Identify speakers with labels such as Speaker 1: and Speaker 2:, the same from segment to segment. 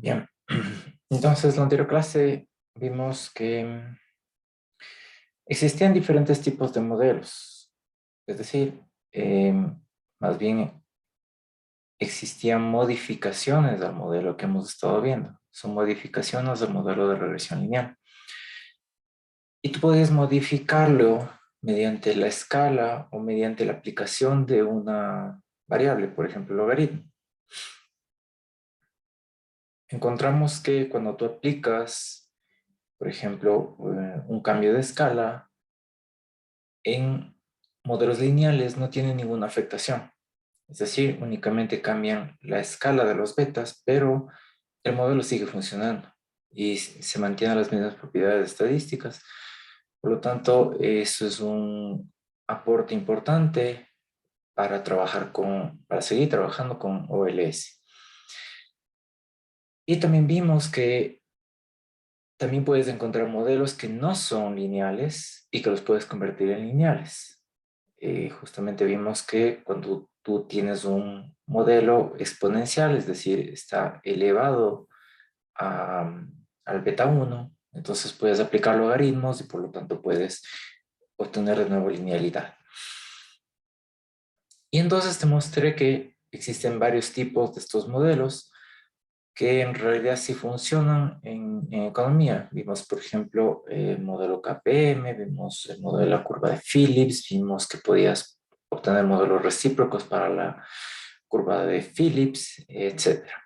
Speaker 1: Bien, entonces en la anterior clase vimos que existían diferentes tipos de modelos, es decir, más bien existían modificaciones al modelo que hemos estado viendo. Son modificaciones del modelo de regresión lineal. Y tú puedes modificarlo mediante la escala o mediante la aplicación de una variable, por ejemplo, el logaritmo. Encontramos que cuando tú aplicas, por ejemplo, un cambio de escala, en modelos lineales no tienen ninguna afectación. Es decir, únicamente cambian la escala de los betas, pero el modelo sigue funcionando y se mantienen las mismas propiedades estadísticas. Por lo tanto, eso es un aporte importante para seguir trabajando con OLS. Y también vimos que también puedes encontrar modelos que no son lineales y que los puedes convertir en lineales. Justamente vimos que cuando tú tienes un modelo exponencial, es decir, está elevado al beta 1, entonces puedes aplicar logaritmos y por lo tanto puedes obtener de nuevo linealidad. Y entonces te mostré que existen varios tipos de estos modelos que en realidad sí funcionan en economía. Vimos, por ejemplo, el modelo KPM, vimos el modelo de la curva de Phillips, vimos que podías obtener modelos recíprocos para la curva de Phillips, etcétera.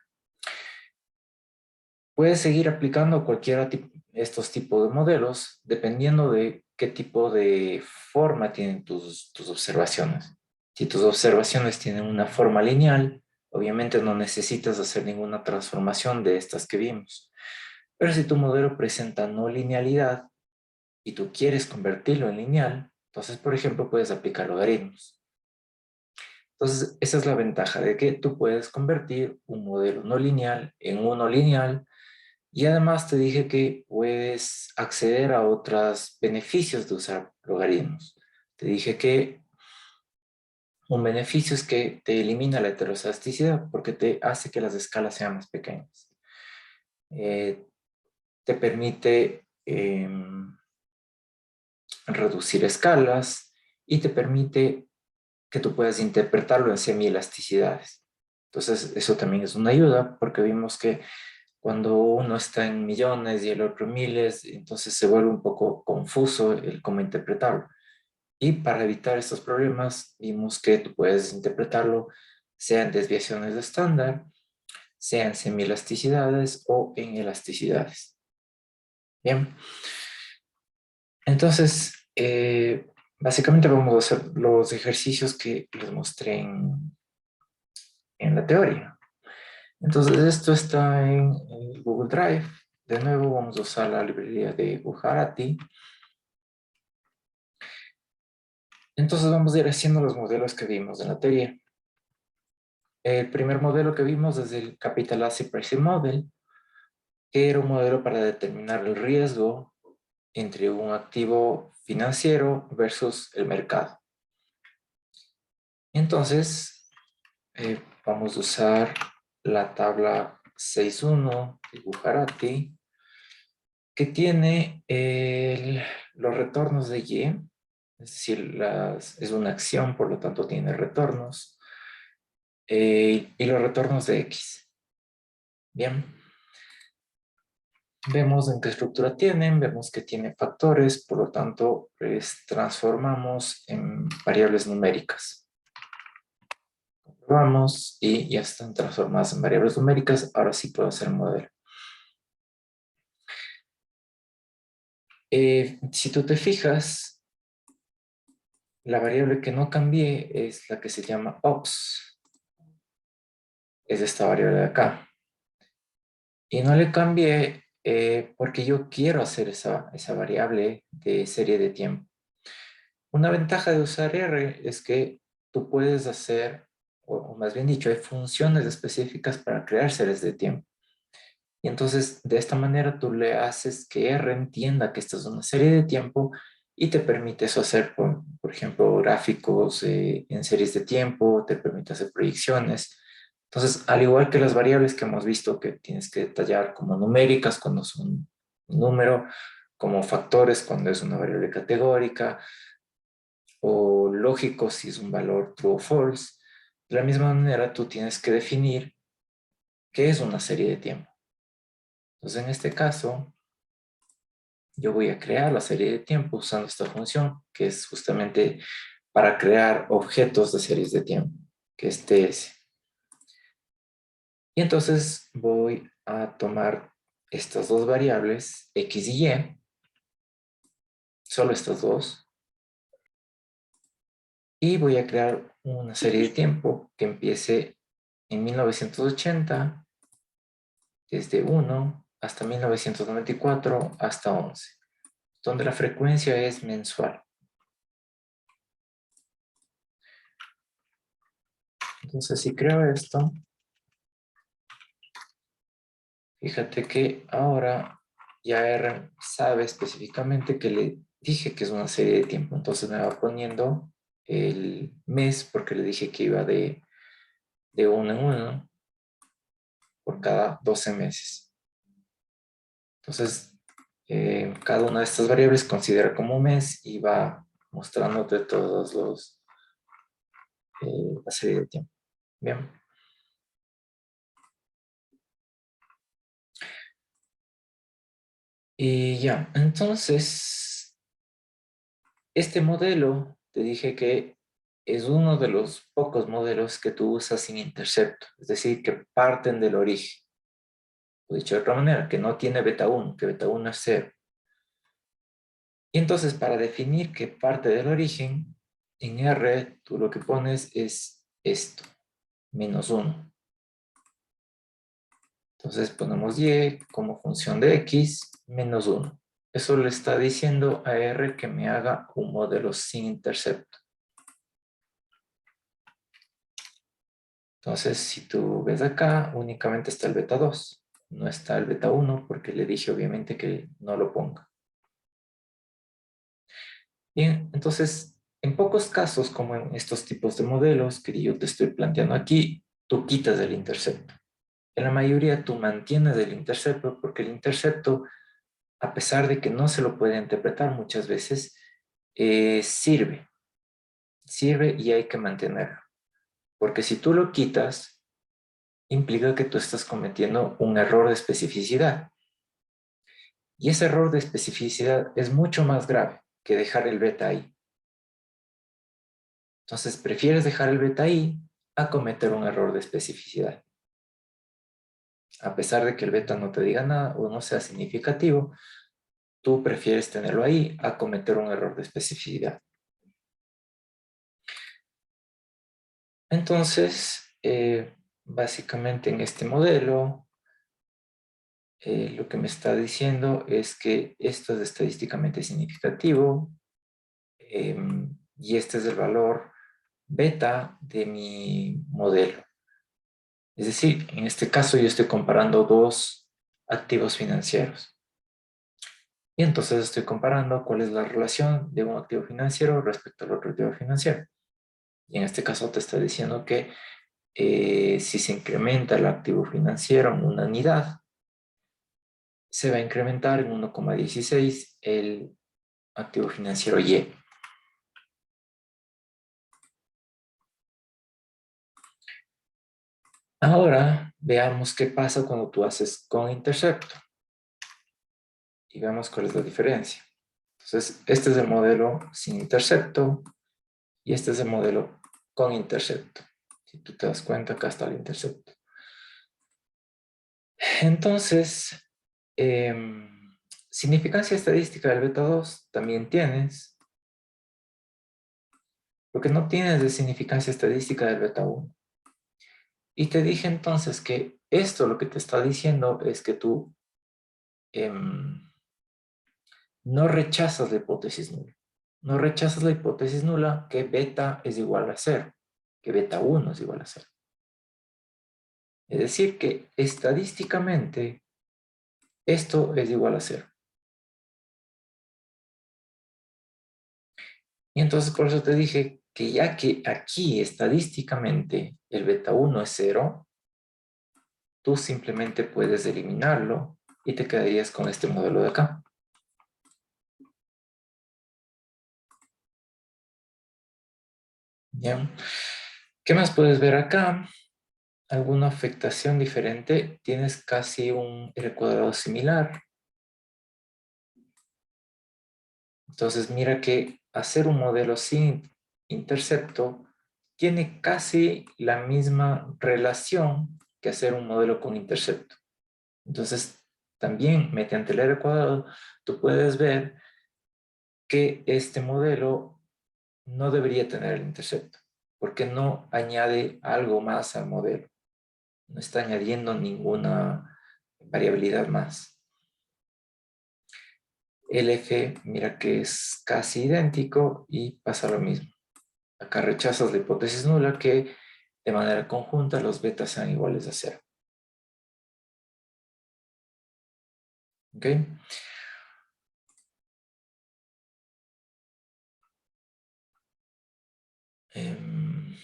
Speaker 1: Puedes seguir aplicando cualquiera de estos tipos de modelos dependiendo de qué tipo de forma tienen tus observaciones. Si tus observaciones tienen una forma lineal, obviamente no necesitas hacer ninguna transformación de estas que vimos. Pero si tu modelo presenta no linealidad y tú quieres convertirlo en lineal, entonces, por ejemplo, puedes aplicar logaritmos. Entonces, esa es la ventaja de que tú puedes convertir un modelo no lineal en uno lineal. Y además te dije que puedes acceder a otros beneficios de usar logaritmos. Te dije que un beneficio es que te elimina la heterozasticidad porque te hace que las escalas sean más pequeñas. Te permite reducir escalas y te permite que tú puedas interpretarlo en semielasticidades. Entonces, eso también es una ayuda porque vimos que cuando uno está en millones y el otro en miles, entonces se vuelve un poco confuso el cómo interpretarlo. Y para evitar estos problemas, vimos que tú puedes interpretarlo sea en desviaciones de estándar, sea en semielasticidades o en elasticidades. Bien, entonces, básicamente vamos a hacer los ejercicios que les mostré en la teoría. Entonces, esto está en Google Drive. De nuevo, vamos a usar la librería de Gujarati. Entonces, vamos a ir haciendo los modelos que vimos en la teoría. El primer modelo que vimos es el Capital Asset Pricing Model, que era un modelo para determinar el riesgo entre un activo financiero versus el mercado. Entonces, vamos a usar la tabla 6.1 de Gujarati, que tiene los retornos de Y, es decir, es una acción, por lo tanto tiene retornos, y los retornos de X. Bien, vemos en qué estructura tienen, vemos que tiene factores, por lo tanto, les transformamos en variables numéricas. Comprobamos y ya están transformadas en variables numéricas, ahora sí puedo hacer el modelo. Si tú te fijas, la variable que no cambié es la que se llama ops, es esta variable de acá. Y no le cambié porque yo quiero hacer esa variable de serie de tiempo. Una ventaja de usar R es que tú puedes hacer, o más bien dicho, hay funciones específicas para crear series de tiempo. Y entonces, de esta manera, tú le haces que R entienda que esta es una serie de tiempo y te permite eso hacer, por ejemplo, gráficos en series de tiempo, te permite hacer proyecciones. Entonces, al igual que las variables que hemos visto que tienes que detallar como numéricas cuando son un número, como factores cuando es una variable categórica, o lógico si es un valor true o false, de la misma manera tú tienes que definir qué es una serie de tiempo. Entonces, en este caso, yo voy a crear la serie de tiempo usando esta función, que es justamente para crear objetos de series de tiempo, que es TS. Y entonces voy a tomar estas dos variables, X y Y, solo estas dos, y voy a crear una serie de tiempo que empiece en 1980, desde 1 hasta 1994, hasta 11, donde la frecuencia es mensual. Entonces, si creo esto, fíjate que ahora ya R sabe específicamente que le dije que es una serie de tiempo. Entonces me va poniendo el mes porque le dije que iba de 1 en 1 por cada 12 meses. Entonces, cada una de estas variables considera como un mes y va mostrándote todos la serie de tiempo. Bien. Y ya, entonces, este modelo, te dije que es uno de los pocos modelos que tú usas sin intercepto, es decir, que parten del origen. O dicho de otra manera, que no tiene beta 1, que beta 1 es 0. Y entonces, para definir que parte del origen, en R tú lo que pones es esto, menos 1. Entonces ponemos Y como función de X, menos 1. Eso le está diciendo a R que me haga un modelo sin intercepto. Entonces, si tú ves acá, únicamente está el beta 2. No está el beta 1 porque le dije obviamente que no lo ponga. Bien, entonces, en pocos casos, como en estos tipos de modelos que yo te estoy planteando aquí, tú quitas el intercepto. En la mayoría tú mantienes el intercepto porque el intercepto, a pesar de que no se lo puede interpretar muchas veces, sirve. Sirve y hay que mantenerlo. Porque si tú lo quitas, implica que tú estás cometiendo un error de especificidad. Y ese error de especificidad es mucho más grave que dejar el beta ahí. Entonces, prefieres dejar el beta ahí a cometer un error de especificidad. A pesar de que el beta no te diga nada o no sea significativo, tú prefieres tenerlo ahí a cometer un error de especificidad. Entonces, básicamente en este modelo, lo que me está diciendo es que esto es estadísticamente significativo y este es el valor beta de mi modelo. Es decir, en este caso yo estoy comparando dos activos financieros. Y entonces estoy comparando cuál es la relación de un activo financiero respecto al otro activo financiero. Y en este caso te está diciendo que si se incrementa el activo financiero en una unidad, se va a incrementar en 1,16 el activo financiero Y. Ahora veamos qué pasa cuando tú haces con intercepto y veamos cuál es la diferencia. Entonces, este es el modelo sin intercepto y este es el modelo con intercepto. Si tú te das cuenta, acá está el intercepto. Entonces, significancia estadística del beta 2 también tienes. Lo que no tienes de significancia estadística del beta 1. Y te dije entonces que esto lo que te está diciendo es que tú no rechazas la hipótesis nula. No rechazas la hipótesis nula que beta es igual a 0, que beta 1 es igual a 0. Es decir, que estadísticamente esto es igual a 0. Y entonces por eso te dije que ya que aquí estadísticamente el beta 1 es 0, tú simplemente puedes eliminarlo y te quedarías con este modelo de acá. ¿Ya? ¿Qué más puedes ver acá? ¿Alguna afectación diferente? Tienes casi un R cuadrado similar. Entonces mira que hacer un modelo sin intercepto tiene casi la misma relación que hacer un modelo con intercepto. Entonces también mediante el R cuadrado tú puedes ver que este modelo no debería tener el intercepto porque no añade algo más al modelo. No está añadiendo ninguna variabilidad más. El F, mira que es casi idéntico y pasa lo mismo. Acá rechazas la hipótesis nula que de manera conjunta los betas sean iguales a cero. ¿Ok? Em,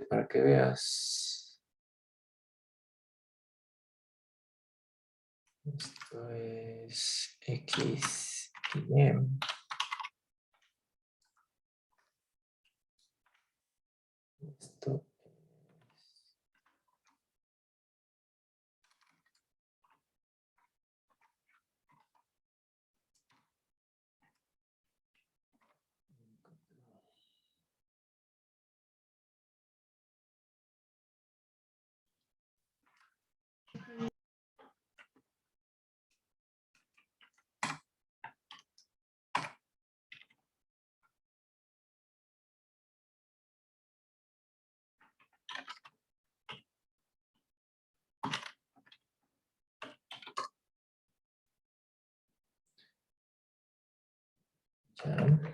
Speaker 1: para que veas. Esto es X y Y. Esto ya.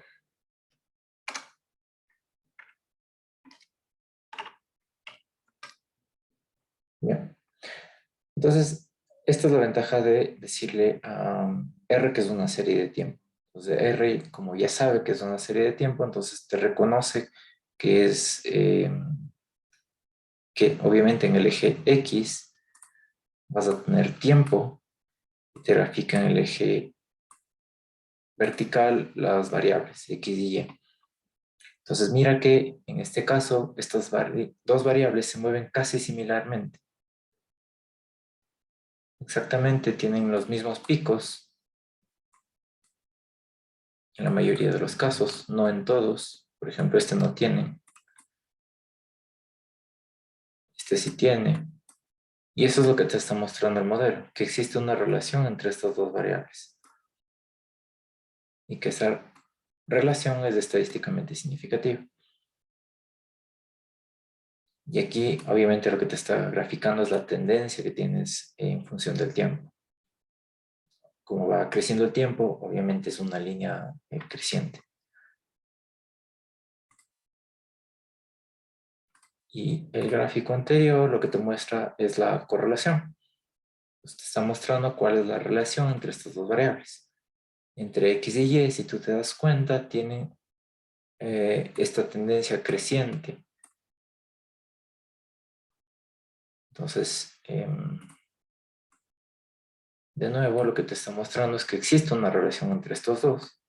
Speaker 1: Ya. Entonces, esta es la ventaja de decirle a R que es una serie de tiempo. Entonces, R, como ya sabe que es una serie de tiempo, entonces te reconoce que es que obviamente en el eje X vas a tener tiempo y te grafica en el eje vertical las variables X y Y. Entonces, mira que en este caso, estas dos variables se mueven casi similarmente. Exactamente, tienen los mismos picos en la mayoría de los casos, no en todos. Por ejemplo, este no tiene, este sí tiene. Y eso es lo que te está mostrando el modelo, que existe una relación entre estas dos variables. Y que esa relación es estadísticamente significativa. Y aquí, obviamente, lo que te está graficando es la tendencia que tienes en función del tiempo. Como va creciendo el tiempo, obviamente es una línea creciente. Y el gráfico anterior lo que te muestra es la correlación. Pues te está mostrando cuál es la relación entre estas dos variables. Entre X y Y, si tú te das cuenta, tienen esta tendencia creciente. Entonces, de nuevo, lo que te está mostrando es que existe una relación entre estos dos.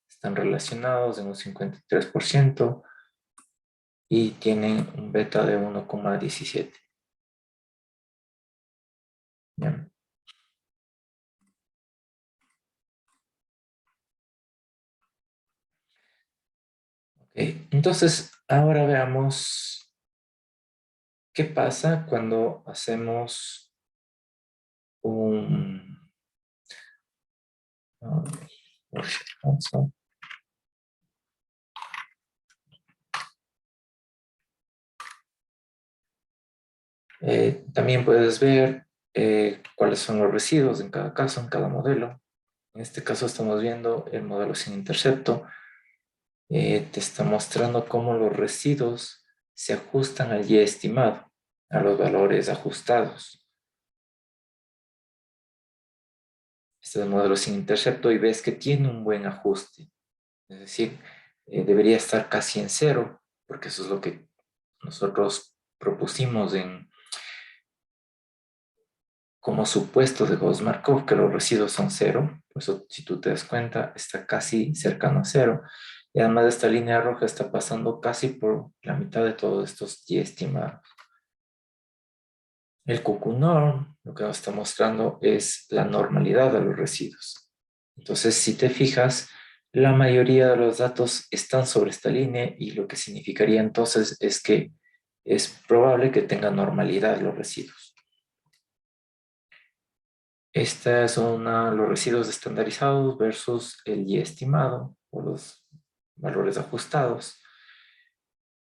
Speaker 1: Están relacionados en un 53% y tienen un beta de 1,17. Bien. Okay. Entonces, ahora veamos qué pasa cuando hacemos un... también puedes ver cuáles son los residuos en cada caso, en cada modelo. En este caso estamos viendo el modelo sin intercepto. Te está mostrando cómo los residuos se ajustan al Y estimado, a los valores ajustados. Este es el modelo sin intercepto y ves que tiene un buen ajuste. Es decir, debería estar casi en cero, porque eso es lo que nosotros propusimos como supuesto de Gauss-Markov, que los residuos son cero. Por eso, si tú te das cuenta, está casi cercano a cero. Y además esta línea roja está pasando casi por la mitad de todos estos y estimados. El QQ-norm lo que nos está mostrando es la normalidad de los residuos. Entonces, si te fijas, la mayoría de los datos están sobre esta línea y lo que significaría entonces es que es probable que tengan normalidad los residuos. Estas son los residuos estandarizados versus el y estimado o los valores ajustados.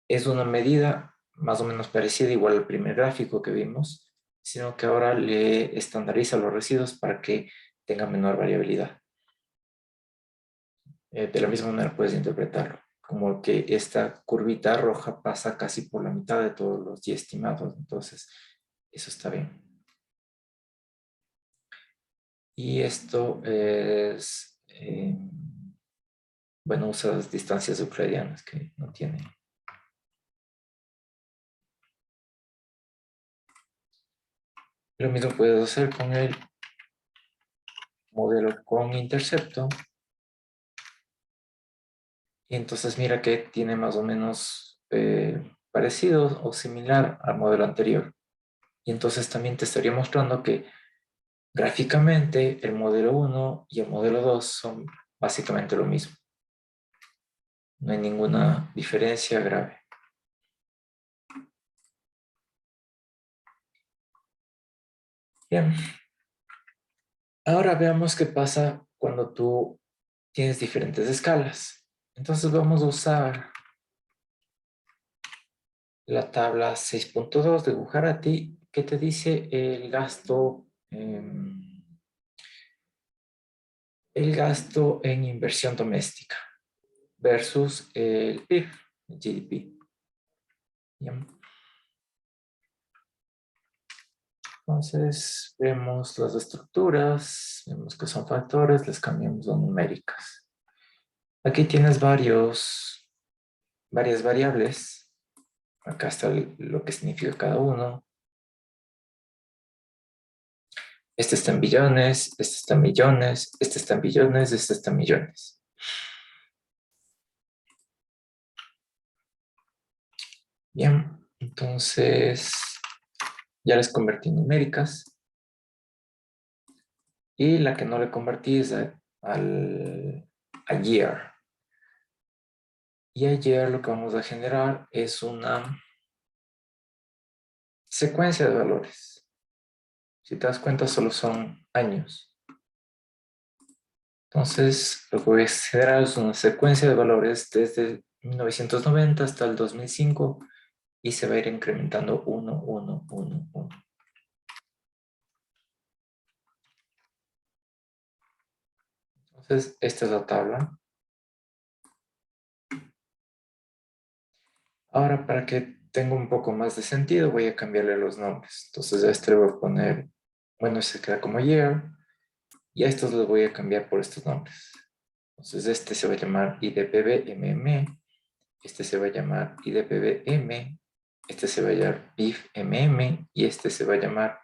Speaker 1: Es una medida más o menos parecida igual al primer gráfico que vimos, sino que ahora le estandariza los residuos para que tengan menor variabilidad. De la misma manera puedes interpretarlo, como que esta curvita roja pasa casi por la mitad de todos los y estimados, entonces eso está bien. Y esto es, bueno, usa las distancias euclidianas que no tienen. Lo mismo puedes hacer con el modelo con intercepto. Y entonces mira que tiene más o menos parecido o similar al modelo anterior. Y entonces también te estaría mostrando que gráficamente el modelo 1 y el modelo 2 son básicamente lo mismo. No hay ninguna diferencia grave. Bien. Ahora veamos qué pasa cuando tú tienes diferentes escalas. Entonces vamos a usar la tabla 6.2 de Bujarati que te dice el gasto en inversión doméstica versus el PIB, el GDP. Bien. Entonces vemos las estructuras, vemos que son factores, les cambiamos a numéricas. Aquí tienes varias variables. Acá está lo que significa cada uno. Este está en billones, este está en millones, este está en billones, este está en millones. Bien, entonces ya les convertí en numéricas. Y la que no le convertí es a year. Y a year lo que vamos a generar es una secuencia de valores. Si te das cuenta, solo son años. Entonces, lo que voy a generar es una secuencia de valores desde 1990 hasta el 2005 y se va a ir incrementando 1, 1, 1, 1. Entonces, esta es la tabla. Ahora, para que tenga un poco más de sentido, voy a cambiarle los nombres. Entonces, a este le voy a poner, bueno, se queda como year, y a estos los voy a cambiar por estos nombres. Entonces, este se va a llamar IDPB-MM, este se va a llamar IDPB-M, este se va a llamar PIF-MM, y este se va a llamar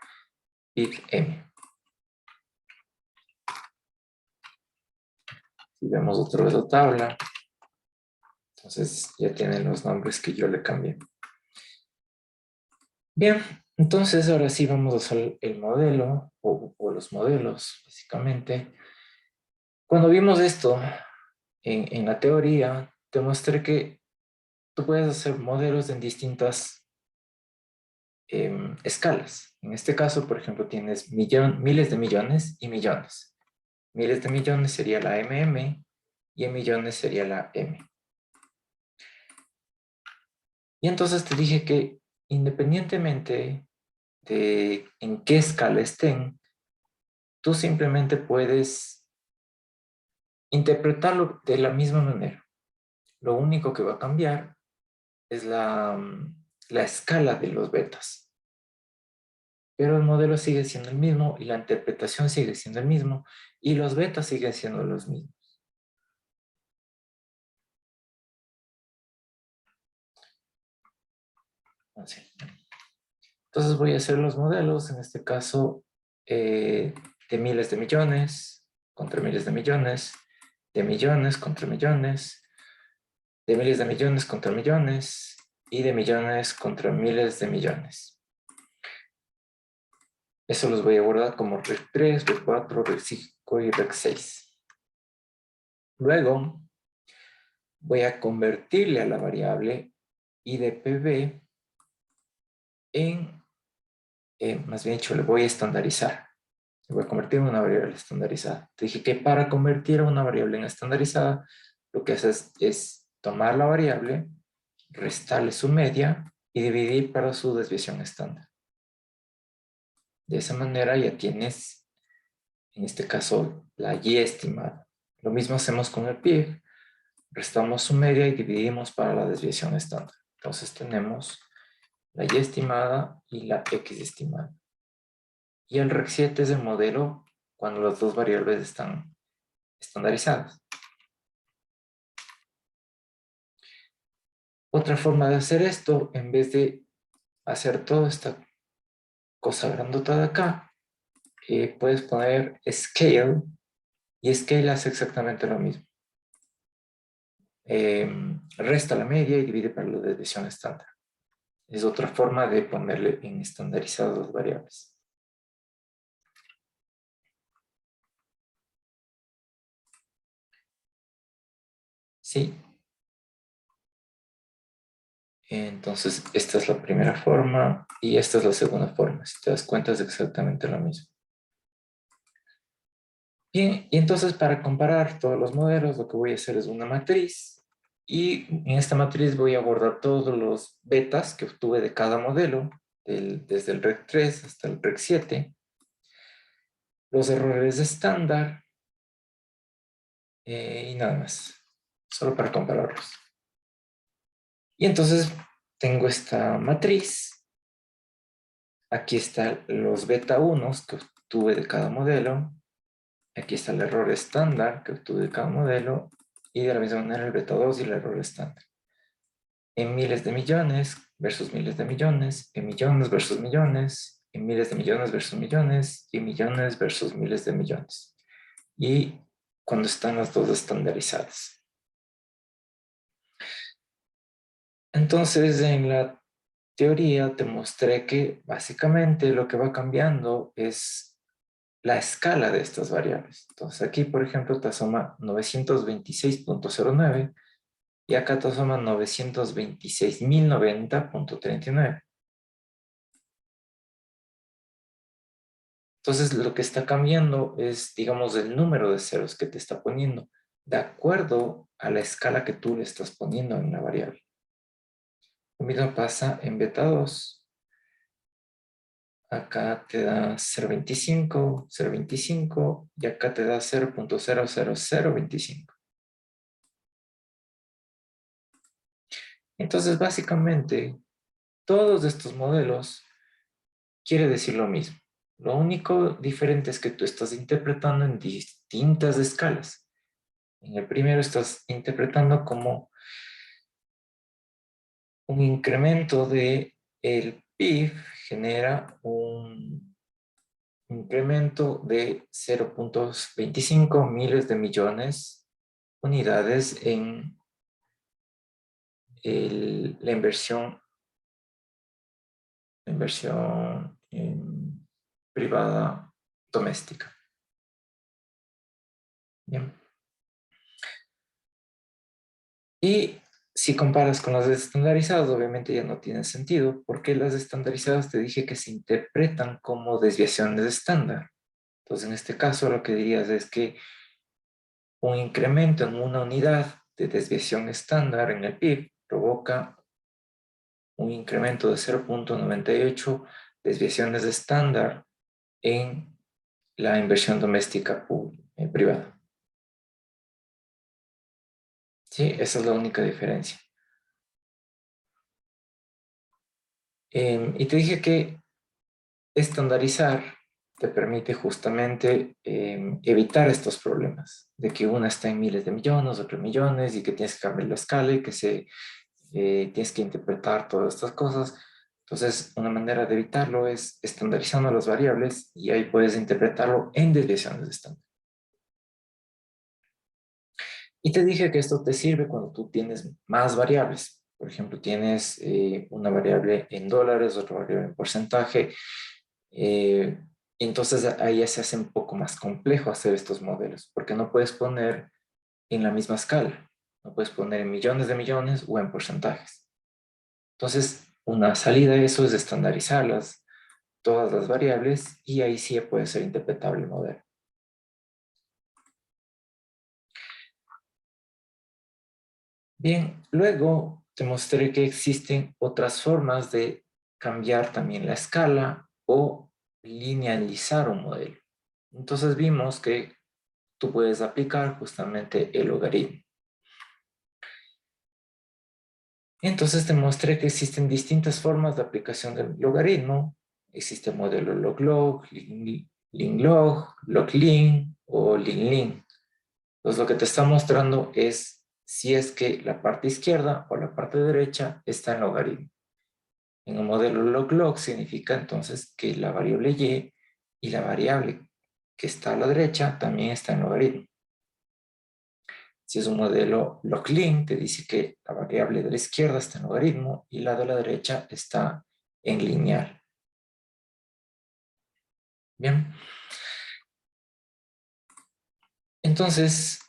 Speaker 1: PIF-M. Si vemos otra vez la tabla, entonces ya tienen los nombres que yo le cambié. Bien, entonces ahora sí vamos a hacer el modelo o los modelos, básicamente. Cuando vimos esto en la teoría, te mostré que tú puedes hacer modelos en distintas escalas. En este caso, por ejemplo, tienes miles de millones y millones. Miles de millones sería la MM y en millones sería la M. Y entonces te dije que independientemente de en qué escala estén, tú simplemente puedes interpretarlo de la misma manera. Lo único que va a cambiar es la escala de los betas. Pero el modelo sigue siendo el mismo y la interpretación sigue siendo el mismo y los betas siguen siendo los mismos. Así. Entonces voy a hacer los modelos, en este caso, de miles de millones contra miles de millones, de millones contra millones, de miles de millones contra millones y de millones contra miles de millones. Eso los voy a guardar como rec 3, rec 4, rec 5 y rec 6. Luego voy a convertirle a la variable IDPB en, más bien dicho, le voy a estandarizar. Le voy a convertir en una variable estandarizada. Te dije que para convertir a una variable en estandarizada, lo que haces es tomar la variable, restarle su media y dividir para su desviación estándar. De esa manera ya tienes, en este caso, la y estimada. Lo mismo hacemos con el PIB. Restamos su media y dividimos para la desviación estándar. Entonces tenemos la y estimada y la x estimada. Y el rec 7 es el modelo cuando las dos variables están estandarizadas. Otra forma de hacer esto, en vez de hacer toda esta cosa grandota de acá, puedes poner scale, y scale hace exactamente lo mismo. Resta la media y divide para la desviación estándar. Es otra forma de ponerle en estandarizadas las variables. Sí. Entonces, esta es la primera forma y esta es la segunda forma. Si te das cuenta, es exactamente lo mismo. Bien, y entonces para comparar todos los modelos, lo que voy a hacer es una matriz. Y en esta matriz voy a guardar todos los betas que obtuve de cada modelo, desde el rec 3 hasta el rec 7, los errores estándar y nada más, solo para compararlos. Y entonces tengo esta matriz. Aquí están los beta 1 que obtuve de cada modelo. Aquí está el error estándar que obtuve de cada modelo. Y de la misma manera el beta 2 y el error estándar. En miles de millones versus miles de millones, en millones versus millones, en miles de millones versus millones, y millones versus miles de millones. Y cuando están las dos estandarizadas. Entonces, en la teoría te mostré que básicamente lo que va cambiando es la escala de estas variables. Entonces aquí, por ejemplo, te asoma 926.09 y acá te asoma 926.090.39. Entonces, lo que está cambiando es, digamos, el número de ceros que te está poniendo, de acuerdo a la escala que tú le estás poniendo en la variable. Lo mismo pasa en beta 2. Acá te da 0.25, 0.25 y acá te da 0.00025. Entonces, básicamente, todos estos modelos quiere decir lo mismo. Lo único diferente es que tú estás interpretando en distintas escalas. En el primero estás interpretando como un incremento de el PIB genera un incremento de 0.25 miles de millones unidades en la inversión privada doméstica. Bien. Y si comparas con las estandarizadas, obviamente ya no tiene sentido, porque las estandarizadas te dije que se interpretan como desviaciones estándar. Entonces, en este caso, lo que dirías es que un incremento en una unidad de desviación estándar en el PIB provoca un incremento de 0.98 desviaciones estándar en la inversión doméstica privada. Sí, esa es la única diferencia. Y te dije que estandarizar te permite justamente evitar estos problemas, de que una está en miles de millones, otra en millones, y que tienes que cambiar la escala y que tienes que interpretar todas estas cosas. Entonces, una manera de evitarlo es estandarizando las variables y ahí puedes interpretarlo en desviaciones de estándar. Y te dije que esto te sirve cuando tú tienes más variables. Por ejemplo, tienes una variable en dólares, otra variable en porcentaje. Entonces ahí ya se hace un poco más complejo hacer estos modelos, porque no puedes poner en la misma escala. No puedes poner en millones de millones o en porcentajes. Entonces, una salida a eso es estandarizarlas, todas las variables, y ahí sí puede ser interpretable el modelo. Bien, luego te mostré que existen otras formas de cambiar también la escala o linealizar un modelo. Entonces vimos que tú puedes aplicar justamente el logaritmo. Entonces te mostré que existen distintas formas de aplicación del logaritmo. Existe el modelo log-log, ling-log, log-lin o lin-lin. Entonces lo que te está mostrando es si es que la parte izquierda o la parte derecha está en logaritmo. En el modelo log-log significa entonces que la variable y la variable que está a la derecha también está en logaritmo. Si es un modelo log-lin, te dice que la variable de la izquierda está en logaritmo y la de la derecha está en lineal. Bien. Entonces,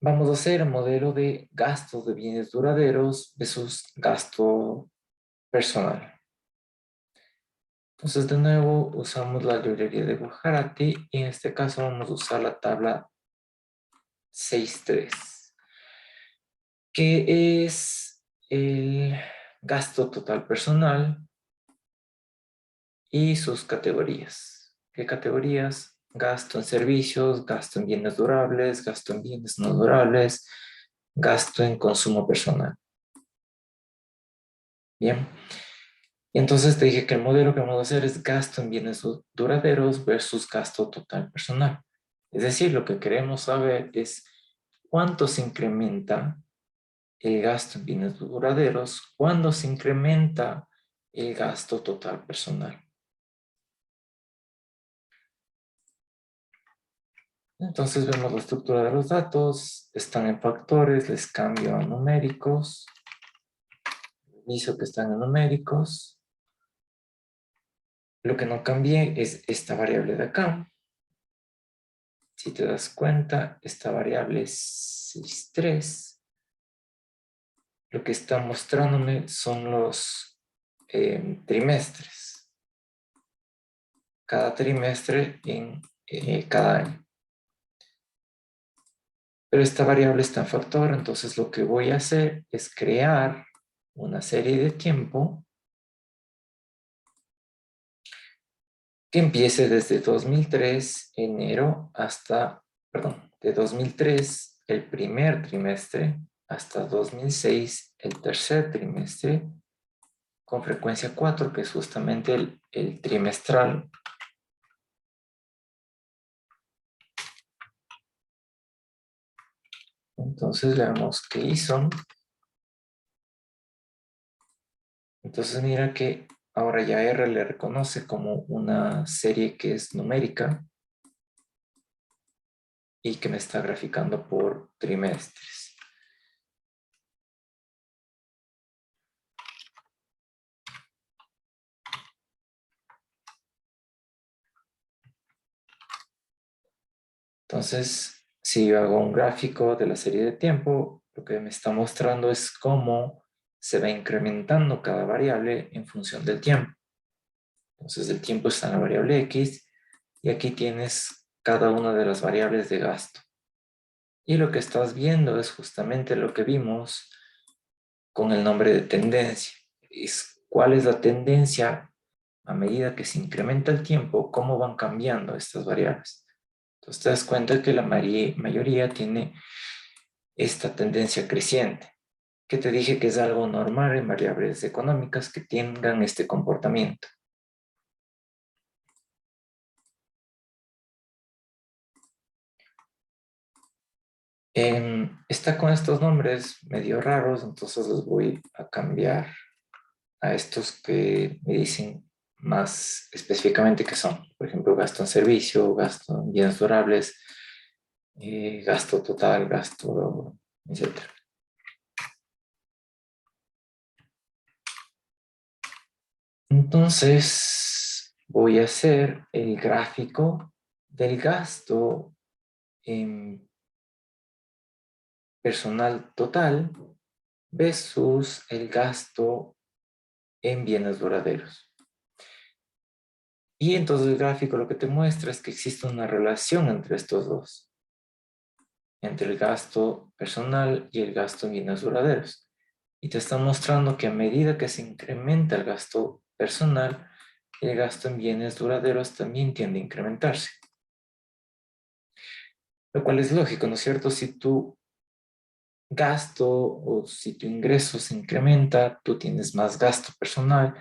Speaker 1: vamos a hacer el modelo de gastos de bienes duraderos versus gasto personal. Entonces, de nuevo, usamos la librería de Gujarati y en este caso vamos a usar la tabla 6.3, que es el gasto total personal y sus categorías. ¿Qué categorías? Gasto en servicios, gasto en bienes durables, gasto en bienes no durables, gasto en consumo personal. Bien. Y entonces te dije que el modelo que vamos a hacer es gasto en bienes duraderos versus gasto total personal. Es decir, lo que queremos saber es cuánto se incrementa el gasto en bienes duraderos cuando se incrementa el gasto total personal. Entonces vemos la estructura de los datos, están en factores, les cambio a numéricos, reviso que están en numéricos. Lo que no cambié es esta variable de acá. Si te das cuenta, esta variable es 6.3. Lo que está mostrándome son los trimestres. Cada trimestre en cada año. Pero esta variable está en factor, entonces lo que voy a hacer es crear una serie de tiempo que empiece desde 2003, enero, hasta, perdón, de 2003, el primer trimestre, hasta 2006, el tercer trimestre, con frecuencia 4, que es justamente el trimestral. Entonces veamos qué hizo. Entonces mira que ahora ya R le reconoce como una serie que es numérica y que me está graficando por trimestres. Entonces, si yo hago un gráfico de la serie de tiempo, lo que me está mostrando es cómo se va incrementando cada variable en función del tiempo. Entonces, el tiempo está en la variable X y aquí tienes cada una de las variables de gasto. Y lo que estás viendo es justamente lo que vimos con el nombre de tendencia. Es cuál es la tendencia a medida que se incrementa el tiempo, cómo van cambiando estas variables. Entonces te das cuenta que la mayoría tiene esta tendencia creciente, que te dije que es algo normal en variables económicas que tengan este comportamiento. Está con estos nombres medio raros, entonces los voy a cambiar a estos que me dicen más específicamente qué son. Por ejemplo, gasto en servicio, gasto en bienes durables, gasto total, gasto, etc. Entonces, voy a hacer el gráfico del gasto en personal total versus el gasto en bienes duraderos. Y entonces el gráfico lo que te muestra es que existe una relación entre estos dos, entre el gasto personal y el gasto en bienes duraderos. Y te está mostrando que a medida que se incrementa el gasto personal, el gasto en bienes duraderos también tiende a incrementarse. Lo cual es lógico, ¿no es cierto? Si tu gasto o si tu ingreso se incrementa, tú tienes más gasto personal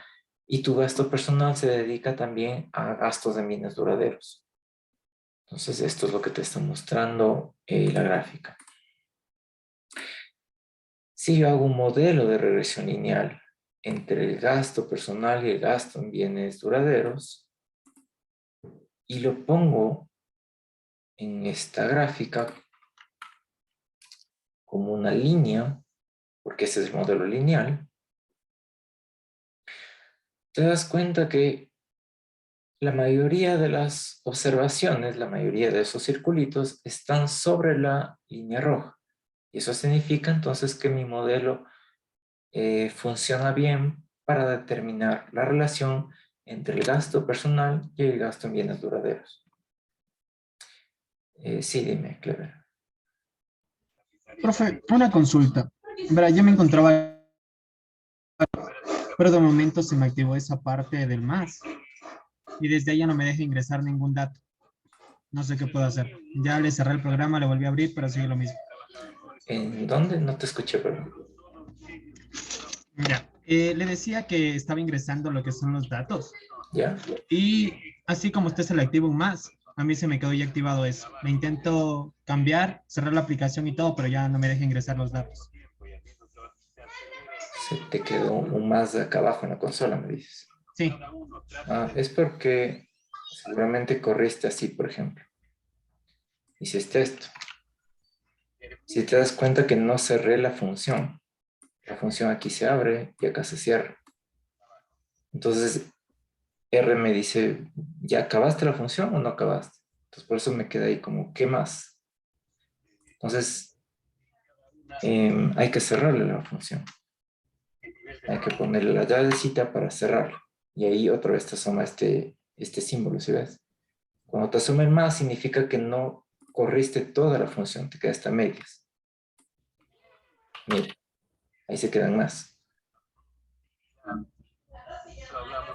Speaker 1: y tu gasto personal se dedica también a gastos de bienes duraderos. Entonces, esto es lo que te está mostrando la gráfica. Si yo hago un modelo de regresión lineal entre el gasto personal y el gasto en bienes duraderos y lo pongo en esta gráfica como una línea, porque ese es el modelo lineal, te das cuenta que la mayoría de las observaciones, la mayoría de esos circulitos están sobre la línea roja. Y eso significa entonces que mi modelo funciona bien para determinar la relación entre el gasto personal y el gasto en bienes duraderos. Sí, dime, Clever.
Speaker 2: Profe, una consulta. Verá, yo me encontraba, pero de momento se me activó esa parte del más y desde ahí ya no me deja ingresar ningún dato. No sé qué puedo hacer. Ya le cerré el programa, le volví a abrir, pero sigue lo mismo.
Speaker 1: ¿En dónde? No te escuché, perdón.
Speaker 2: Ya. Le decía que estaba ingresando lo que son los datos
Speaker 1: ¿Ya?
Speaker 2: y así como usted se le activa un más, a mí se me quedó ya activado eso. Le intento cambiar, cerrar la aplicación y todo, pero ya no me deja ingresar los datos.
Speaker 1: Se te quedó un más de acá abajo en la consola, me dices.
Speaker 2: Sí.
Speaker 1: Ah, es porque seguramente corriste así, por ejemplo. Hiciste esto. Si te das cuenta que no cerré la función aquí se abre y acá se cierra. Entonces, R me dice, ¿ya acabaste la función o no acabaste? Entonces, por eso me queda ahí como, ¿qué más? Entonces, hay que cerrarle la función. Hay que ponerle la llavecita para cerrarla. Y ahí otra vez te asoma este símbolo, ¿sí ves? Cuando te asoma el más, significa que no corriste toda la función, te quedaste a medias. Mira, ahí se quedan más.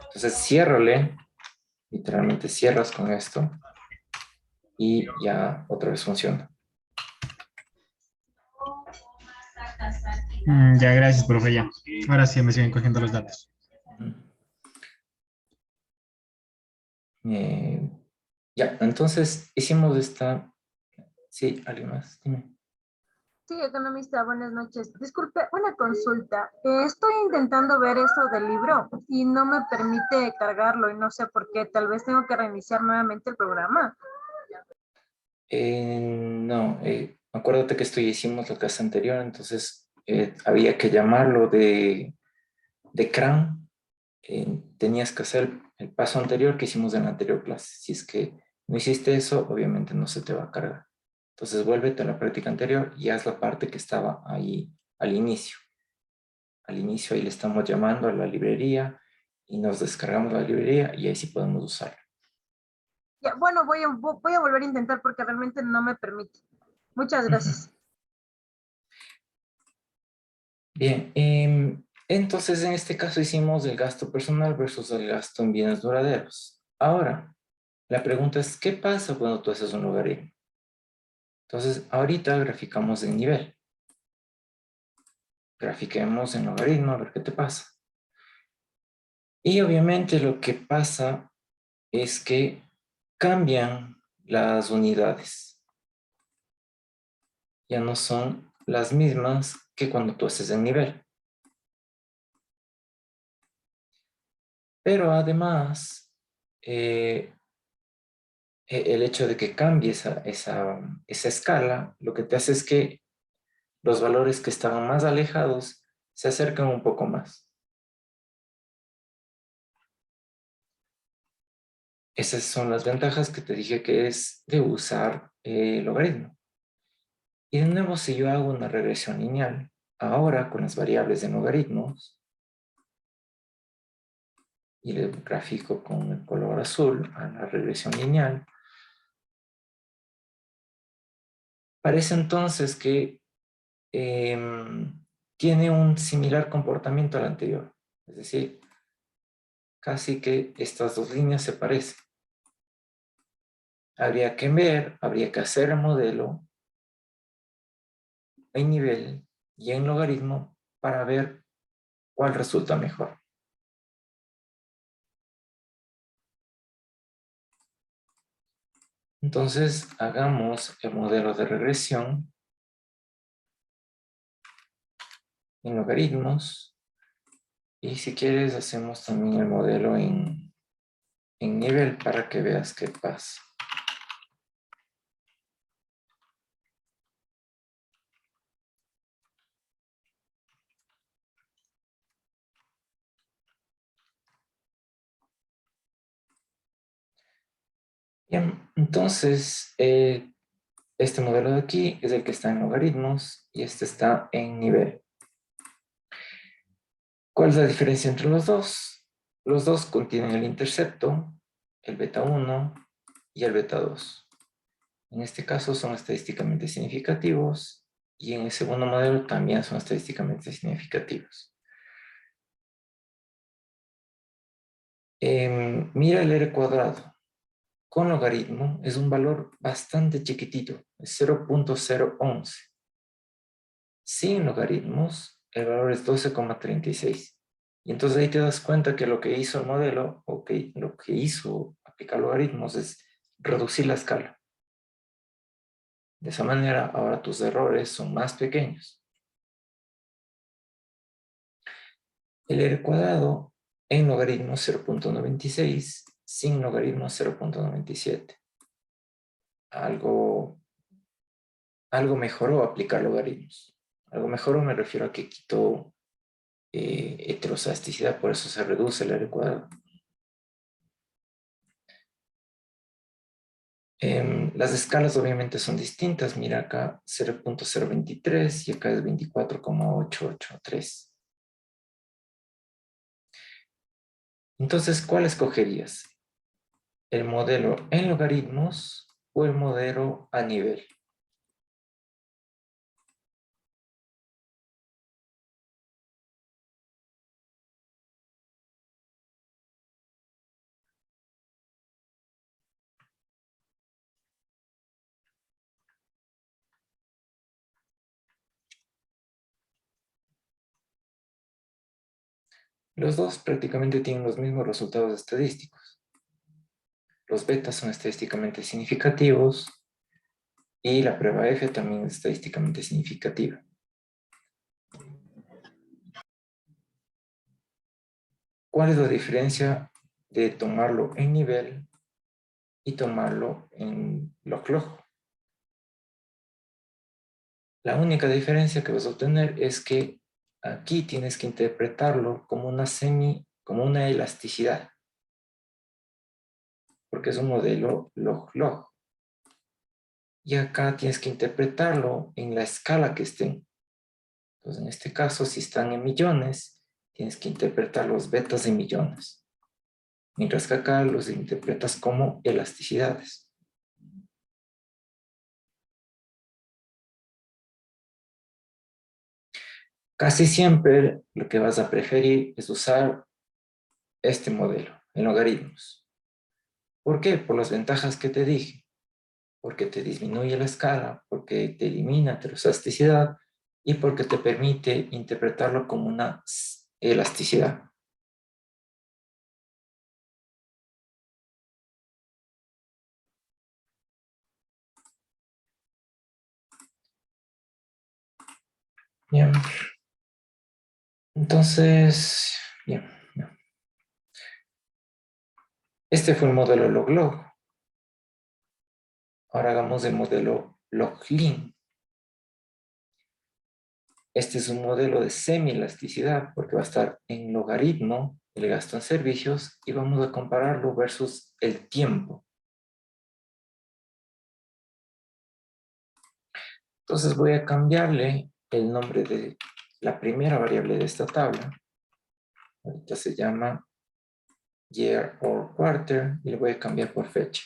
Speaker 1: Entonces, ciérrale, literalmente cierras con esto y ya otra vez funciona.
Speaker 2: Ya, gracias, profe, ya. Ahora sí me siguen cogiendo los datos.
Speaker 1: Ujú. Eh, ya, entonces hicimos esta. Sí, ¿alguien más? Dime.
Speaker 3: Sí, economista, buenas noches. Disculpe, una consulta. Estoy intentando ver eso del libro y no me permite cargarlo y no sé por qué. Tal vez tengo que reiniciar nuevamente el programa.
Speaker 1: No, acuérdate que esto ya hicimos la clase anterior, entonces había que llamarlo de CRAN. Tenías que hacer el paso anterior que hicimos en la anterior clase. Si es que no hiciste eso, obviamente no se te va a cargar. Entonces vuélvete a la práctica anterior y haz la parte que estaba ahí al inicio. Al inicio ahí le estamos llamando a la librería y nos descargamos la librería y ahí sí podemos usarla.
Speaker 3: Ya, bueno, voy a volver a intentar porque realmente no me permite. Muchas
Speaker 1: Ujú.
Speaker 3: gracias.
Speaker 1: Bien, entonces en este caso hicimos el gasto personal versus el gasto en bienes duraderos. Ahora, la pregunta es, ¿qué pasa cuando tú haces un logaritmo? Entonces, ahorita graficamos el nivel. Grafiquemos en logaritmo a ver qué te pasa. Y obviamente lo que pasa es que cambian las unidades. Ya no son las mismas que cuando tú haces el nivel. Pero además, el hecho de que cambie esa escala, lo que te hace es que los valores que estaban más alejados se acercan un poco más. Esas son las ventajas que te dije que es de usar logaritmo. Y de nuevo, si yo hago una regresión lineal, ahora con las variables de logaritmos, y le grafico con el color azul a la regresión lineal, parece entonces que tiene un similar comportamiento al anterior. Es decir, casi que estas dos líneas se parecen. Habría que hacer el modelo en nivel y en logaritmo para ver cuál resulta mejor. Entonces, hagamos el modelo de regresión en logaritmos y si quieres hacemos también el modelo en nivel para que veas qué pasa. Bien, entonces este modelo de aquí es el que está en logaritmos y este está en nivel. ¿Cuál es la diferencia entre los dos? Los dos contienen el intercepto, el beta 1 y el beta 2. En este caso son estadísticamente significativos y en el segundo modelo también son estadísticamente significativos. Mira el R cuadrado. Con logaritmo es un valor bastante chiquitito, es 0.011. Sin logaritmos, el valor es 12,36. Y entonces ahí te das cuenta que lo que hizo el modelo, o que lo que hizo aplicar logaritmos es reducir la escala. De esa manera, ahora tus errores son más pequeños. El R cuadrado en logaritmo 0.96, sin logaritmo 0.97. Algo mejoró aplicar logaritmos. Algo mejoró me refiero a que quitó heterozasticidad, por eso se reduce el R cuadrado. Las escalas obviamente son distintas. Mira acá 0.023 y acá es 24,883. Entonces, ¿cuál escogerías? ¿El modelo en logaritmos o el modelo a nivel? Los dos prácticamente tienen los mismos resultados estadísticos. Los betas son estadísticamente significativos y la prueba F también es estadísticamente significativa. ¿Cuál es la diferencia de tomarlo en nivel y tomarlo en log-log? La única diferencia que vas a obtener es que aquí tienes que interpretarlo como como una elasticidad, porque es un modelo log-log. Y acá tienes que interpretarlo en la escala que estén. Entonces, en este caso, si están en millones, tienes que interpretar los betas en millones. Mientras que acá los interpretas como elasticidades. Casi siempre lo que vas a preferir es usar este modelo en logaritmos. ¿Por qué? Por las ventajas que te dije. Porque te disminuye la escala, porque te elimina heterozasticidad y porque te permite interpretarlo como una elasticidad. Bien. Entonces, bien. Este fue el modelo log-log. Ahora hagamos el modelo log-lin. Este es un modelo de semi-elasticidad porque va a estar en logaritmo el gasto en servicios y vamos a compararlo versus el tiempo. Entonces voy a cambiarle el nombre de la primera variable de esta tabla. Ahorita se llama year or quarter y le voy a cambiar por fecha.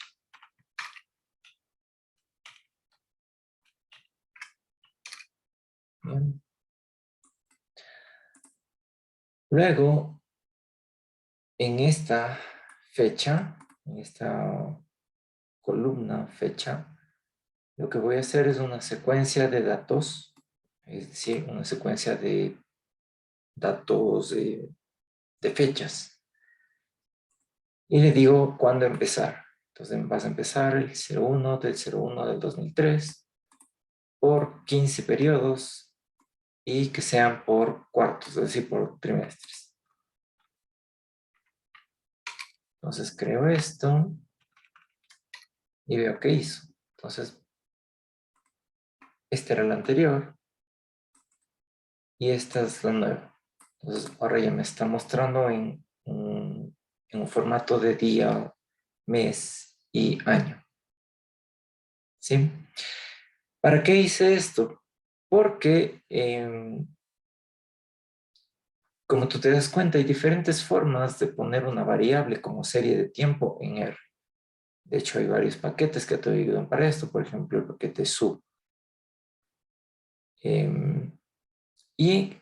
Speaker 1: Bien. Luego, en esta fecha, en esta columna fecha, lo que voy a hacer es una secuencia de datos, es decir, una secuencia de datos de fechas. Y le digo cuándo empezar. Entonces vas a empezar el 01 del 01 del 2003 por 15 periodos y que sean por cuartos, es decir, por trimestres. Entonces creo esto y veo qué hizo. Entonces, este era el anterior y esta es la nueva. Entonces, ahora ya me está mostrando en un formato de día, mes y año. ¿Sí? ¿Para qué hice esto? Porque, como tú te das cuenta, hay diferentes formas de poner una variable como serie de tiempo en R. De hecho, hay varios paquetes que te ayudan para esto. Por ejemplo, el paquete sub. Y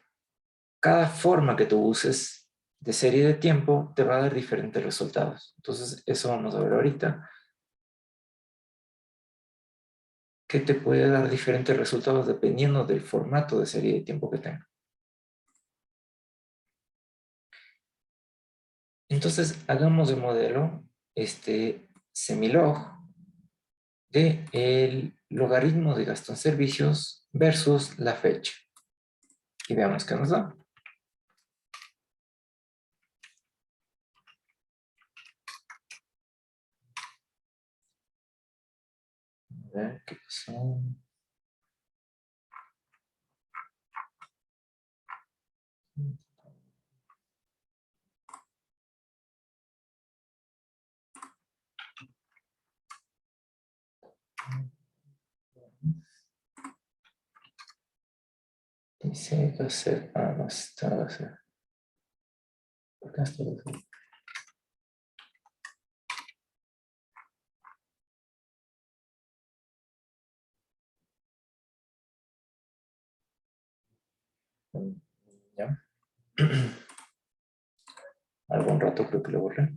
Speaker 1: cada forma que tú uses de serie de tiempo te va a dar diferentes resultados. Entonces, eso vamos a ver ahorita. Que te puede dar diferentes resultados dependiendo del formato de serie de tiempo que tenga. Entonces, hagamos el modelo semilog de el logaritmo de gasto en servicios versus la fecha. Y veamos qué nos da. A ver qué pasó. Dice que hacer. Ah, no está a hacer. ¿Por qué está a hacer? Ya. Algún rato creo que lo borré.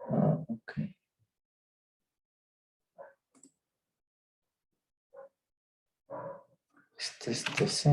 Speaker 1: Ah, ok. Sí.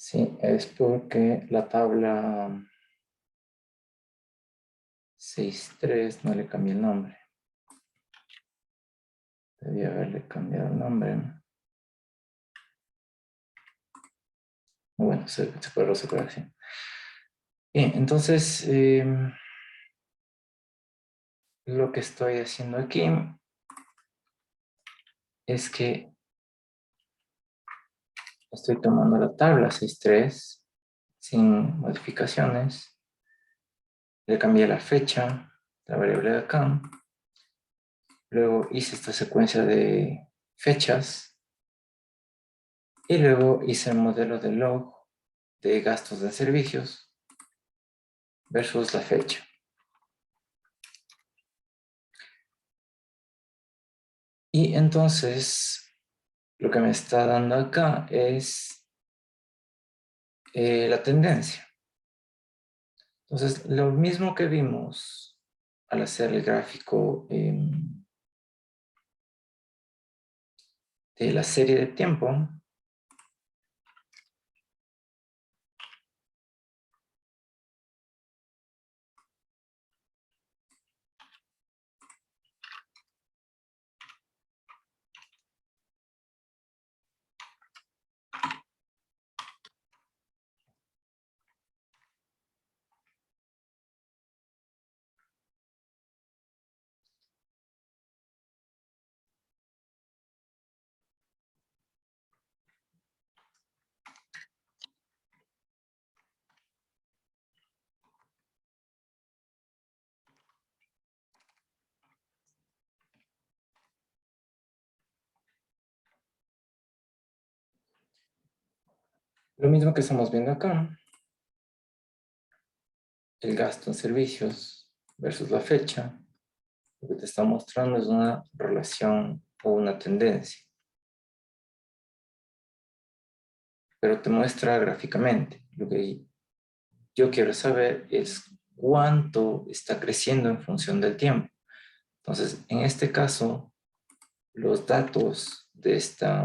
Speaker 1: Sí, es porque la tabla 6.3 no le cambié el nombre. Debía haberle cambiado el nombre. Bueno, se puede resolver así. Bien, entonces lo que estoy haciendo aquí es que estoy tomando la tabla 6.3 sin modificaciones. Le cambié la fecha, la variable de acá. Luego hice esta secuencia de fechas. Y luego hice el modelo de log de gastos de servicios versus la fecha. Y entonces lo que me está dando acá es la tendencia. Entonces, lo mismo que vimos al hacer el gráfico de la serie de tiempo, lo mismo que estamos viendo acá, el gasto en servicios versus la fecha, lo que te está mostrando es una relación o una tendencia, pero te muestra gráficamente. Lo que yo quiero saber es cuánto está creciendo en función del tiempo. Entonces, en este caso, los datos de esta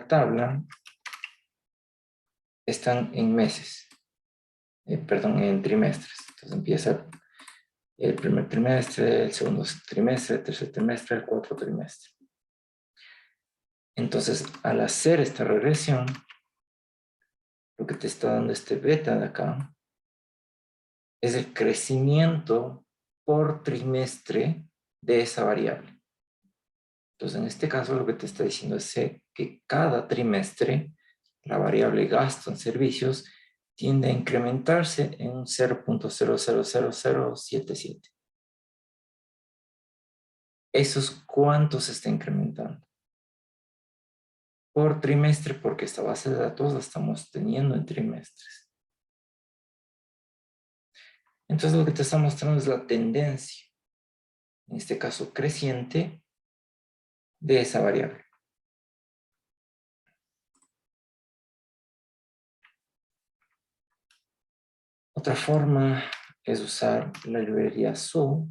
Speaker 1: tabla están en meses, perdón, en trimestres. Entonces empieza el primer trimestre, el segundo trimestre, el tercer trimestre, el cuarto trimestre. Entonces, al hacer esta regresión, lo que te está dando este beta de acá es el crecimiento por trimestre de esa variable. Entonces, en este caso, lo que te está diciendo es que cada trimestre la variable gasto en servicios tiende a incrementarse en un 0.000077. Eso es cuánto se está incrementando. Por trimestre, porque esta base de datos la estamos teniendo en trimestres. Entonces, lo que te está mostrando es la tendencia, en este caso creciente, de esa variable. Otra forma es usar la librería SU.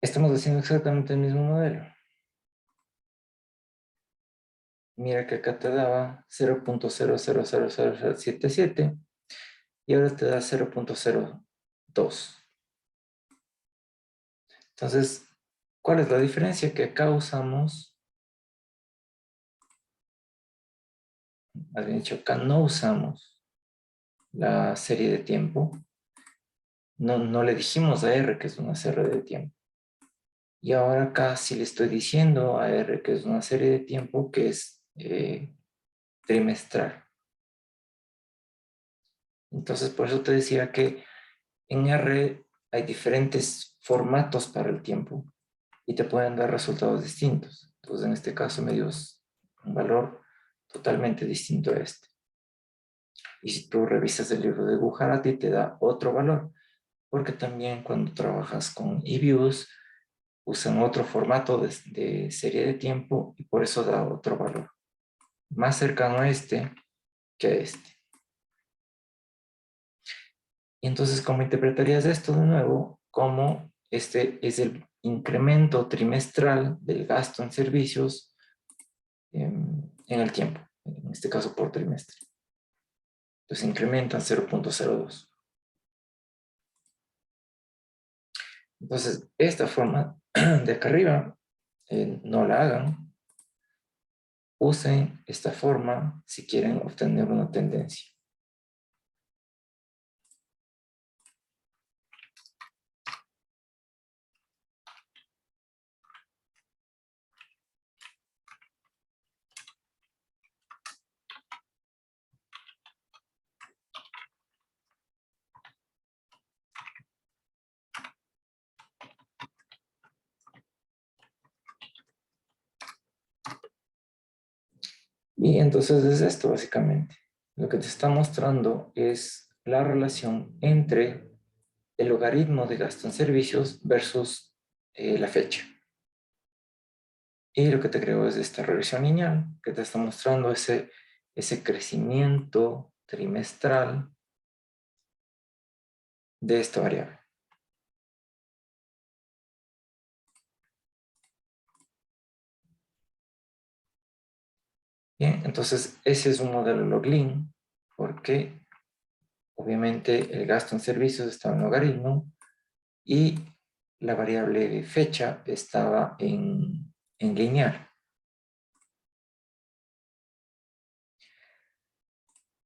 Speaker 1: Estamos haciendo exactamente el mismo modelo. Mira que acá te daba 0.000077 y ahora te da 0.02. Entonces, ¿cuál es la diferencia? Que acá usamos, más bien dicho, acá no usamos la serie de tiempo. No le dijimos a R que es una serie de tiempo. Y ahora acá sí le estoy diciendo a R que es una serie de tiempo que es trimestral. Entonces, por eso te decía que en R hay diferentes formatos para el tiempo y te pueden dar resultados distintos. Entonces, en este caso me dio un valor totalmente distinto a este. Y si tú revisas el libro de Gujarati, te da otro valor, porque también cuando trabajas con eViews, usan otro formato de serie de tiempo y por eso da otro valor. Más cercano a este que a este. Y entonces, ¿cómo interpretarías esto de nuevo? Como este es el incremento trimestral del gasto en servicios en el tiempo, en este caso por trimestre. Entonces incrementan 0.02. Entonces, esta forma de acá arriba, no la hagan. Usen esta forma si quieren obtener una tendencia. Y entonces es esto básicamente. Lo que te está mostrando es la relación entre el logaritmo de gasto en servicios versus la fecha. Y lo que te creo es esta regresión lineal que te está mostrando ese crecimiento trimestral de esta variable. Bien, entonces ese es un modelo log-lean porque obviamente el gasto en servicios estaba en logaritmo y la variable de fecha estaba en lineal.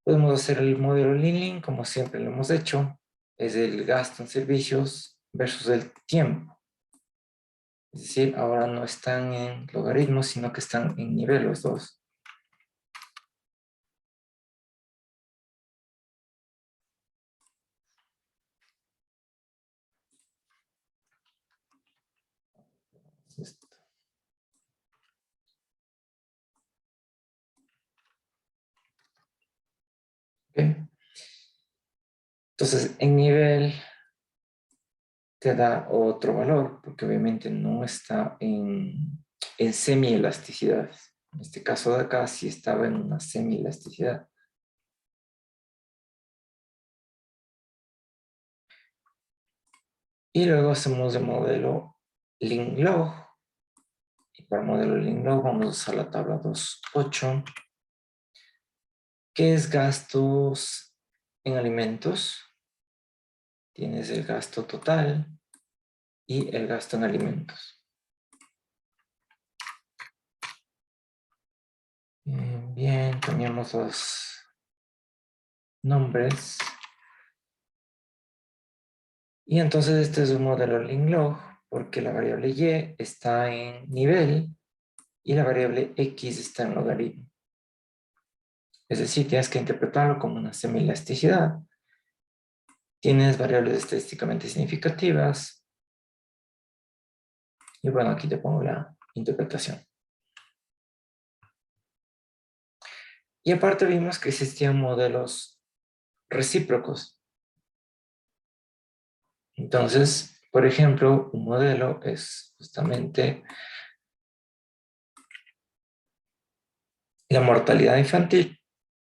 Speaker 1: Podemos hacer el modelo lean como siempre lo hemos hecho. Es el gasto en servicios versus el tiempo. Es decir, ahora no están en logaritmos, sino que están en nivel los dos. Esto. ¿Okay? Entonces, en nivel te da otro valor, porque obviamente no está en semi-elasticidades. En este caso de acá sí estaba en una semi-elasticidad. Y luego hacemos el modelo lean-log. Y para el modelo lean-log vamos a usar la tabla 2.8, que es gastos en alimentos. Tienes el gasto total y el gasto en alimentos. Bien, cambiamos los nombres. Y entonces este es un modelo lean-log porque la variable y está en nivel y la variable x está en logaritmo. Es decir, tienes que interpretarlo como una semi-elasticidad. Tienes variables estadísticamente significativas. Y bueno, aquí te pongo la interpretación. Y aparte vimos que existían modelos recíprocos. Entonces, por ejemplo, un modelo es justamente la mortalidad infantil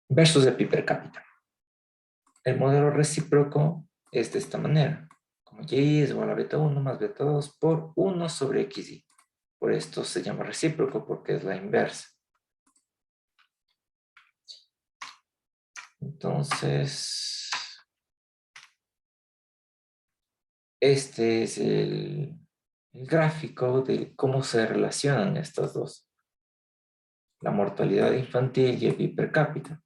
Speaker 1: versus el PIB per cápita. El modelo recíproco es de esta manera, como y es igual a beta 1 más beta 2 por 1 sobre xy. Por esto se llama recíproco porque es la inversa. Entonces, este es el gráfico de cómo se relacionan estas dos. La mortalidad infantil y el PIB per cápita.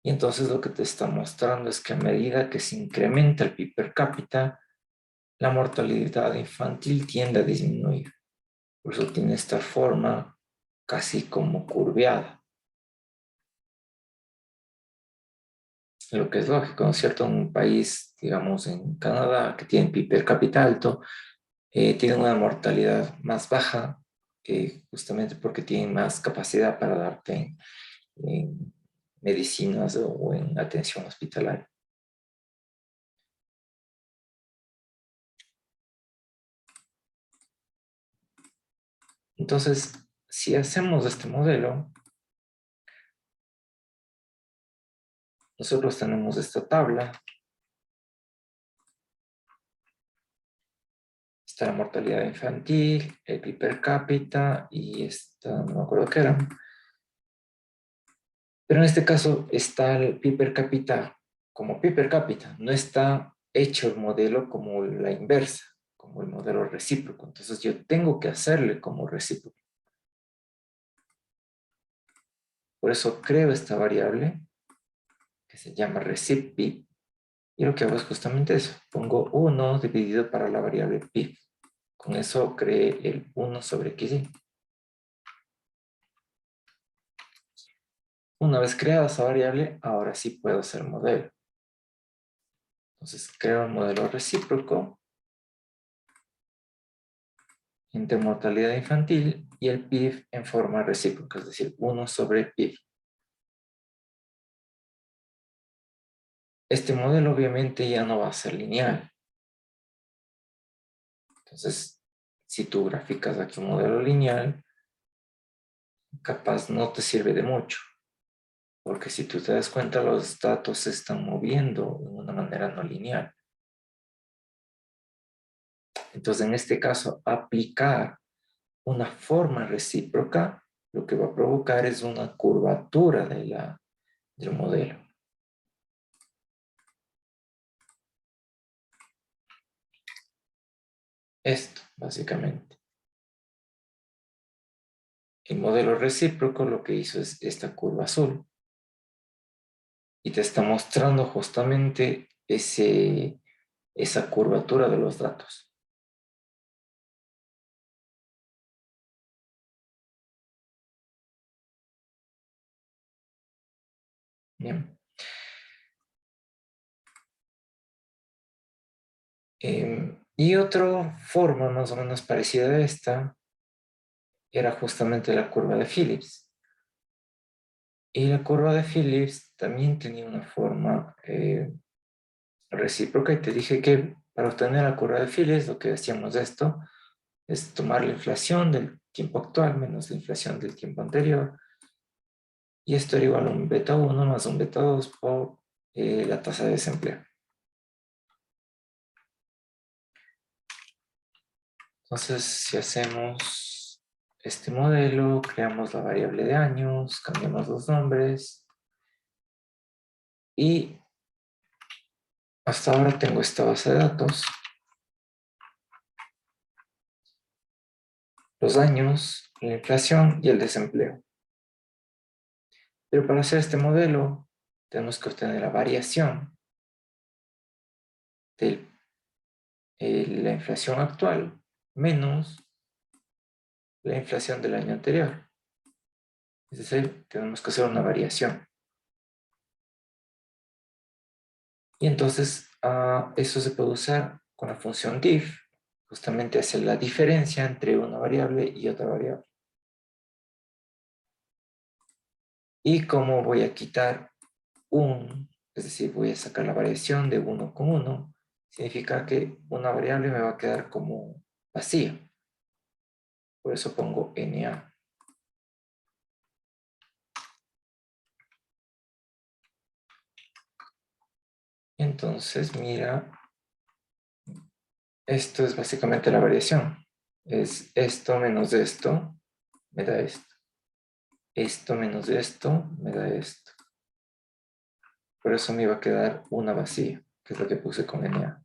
Speaker 1: Y entonces lo que te está mostrando es que a medida que se incrementa el PIB per cápita, la mortalidad infantil tiende a disminuir. Por eso tiene esta forma casi como curveada. Lo que es lógico, ¿no es cierto? Un país, digamos en Canadá, que tiene PIB per cápita alto, tiene una mortalidad más baja, justamente porque tienen más capacidad para darte en medicinas o en atención hospitalaria. Entonces, si hacemos este modelo, nosotros tenemos esta tabla. Está la mortalidad infantil, el PIB per cápita y esta, no me acuerdo qué era. Pero en este caso está el PIB per cápita como PIB per cápita. No está hecho el modelo como la inversa, como el modelo recíproco. Entonces yo tengo que hacerle como recíproco. Por eso creo esta variable que se llama recipPIB. Y lo que hago es justamente eso. Pongo 1 dividido para la variable PIB. Con eso creé el 1 sobre XY. Una vez creada esa variable, ahora sí puedo hacer modelo. Entonces creo el modelo recíproco entre mortalidad infantil y el PIB en forma recíproca, es decir, 1 sobre PIB. Este modelo obviamente ya no va a ser lineal. Entonces, si tú graficas aquí un modelo lineal, capaz no te sirve de mucho. Porque si tú te das cuenta, los datos se están moviendo de una manera no lineal. Entonces, en este caso, aplicar una forma recíproca, lo que va a provocar es una curvatura del modelo. Esto, básicamente. El modelo recíproco lo que hizo es esta curva azul. Y te está mostrando justamente esa curvatura de los datos. Bien. Y otra forma más o menos parecida a esta era justamente la curva de Phillips. Y la curva de Phillips también tenía una forma recíproca y te dije que para obtener la curva de Phillips lo que hacíamos esto es tomar la inflación del tiempo actual menos la inflación del tiempo anterior y esto era igual a un beta 1 más un beta 2 por la tasa de desempleo. Entonces, si hacemos este modelo, creamos la variable de años, cambiamos los nombres y hasta ahora tengo esta base de datos. Los años, la inflación y el desempleo. Pero para hacer este modelo, tenemos que obtener la variación de la inflación actual menos la inflación del año anterior. Es decir, tenemos que hacer una variación. Y entonces eso se puede usar con la función diff, justamente hacer la diferencia entre una variable y otra variable. Y como voy a quitar es decir, voy a sacar la variación de 1 con 1, significa que una variable me va a quedar como vacía. Por eso pongo NA. Entonces, mira, esto es básicamente la variación. Es esto menos esto, me da esto. Esto menos esto, me da esto. Por eso me iba a quedar una vacía, que es lo que puse con NA.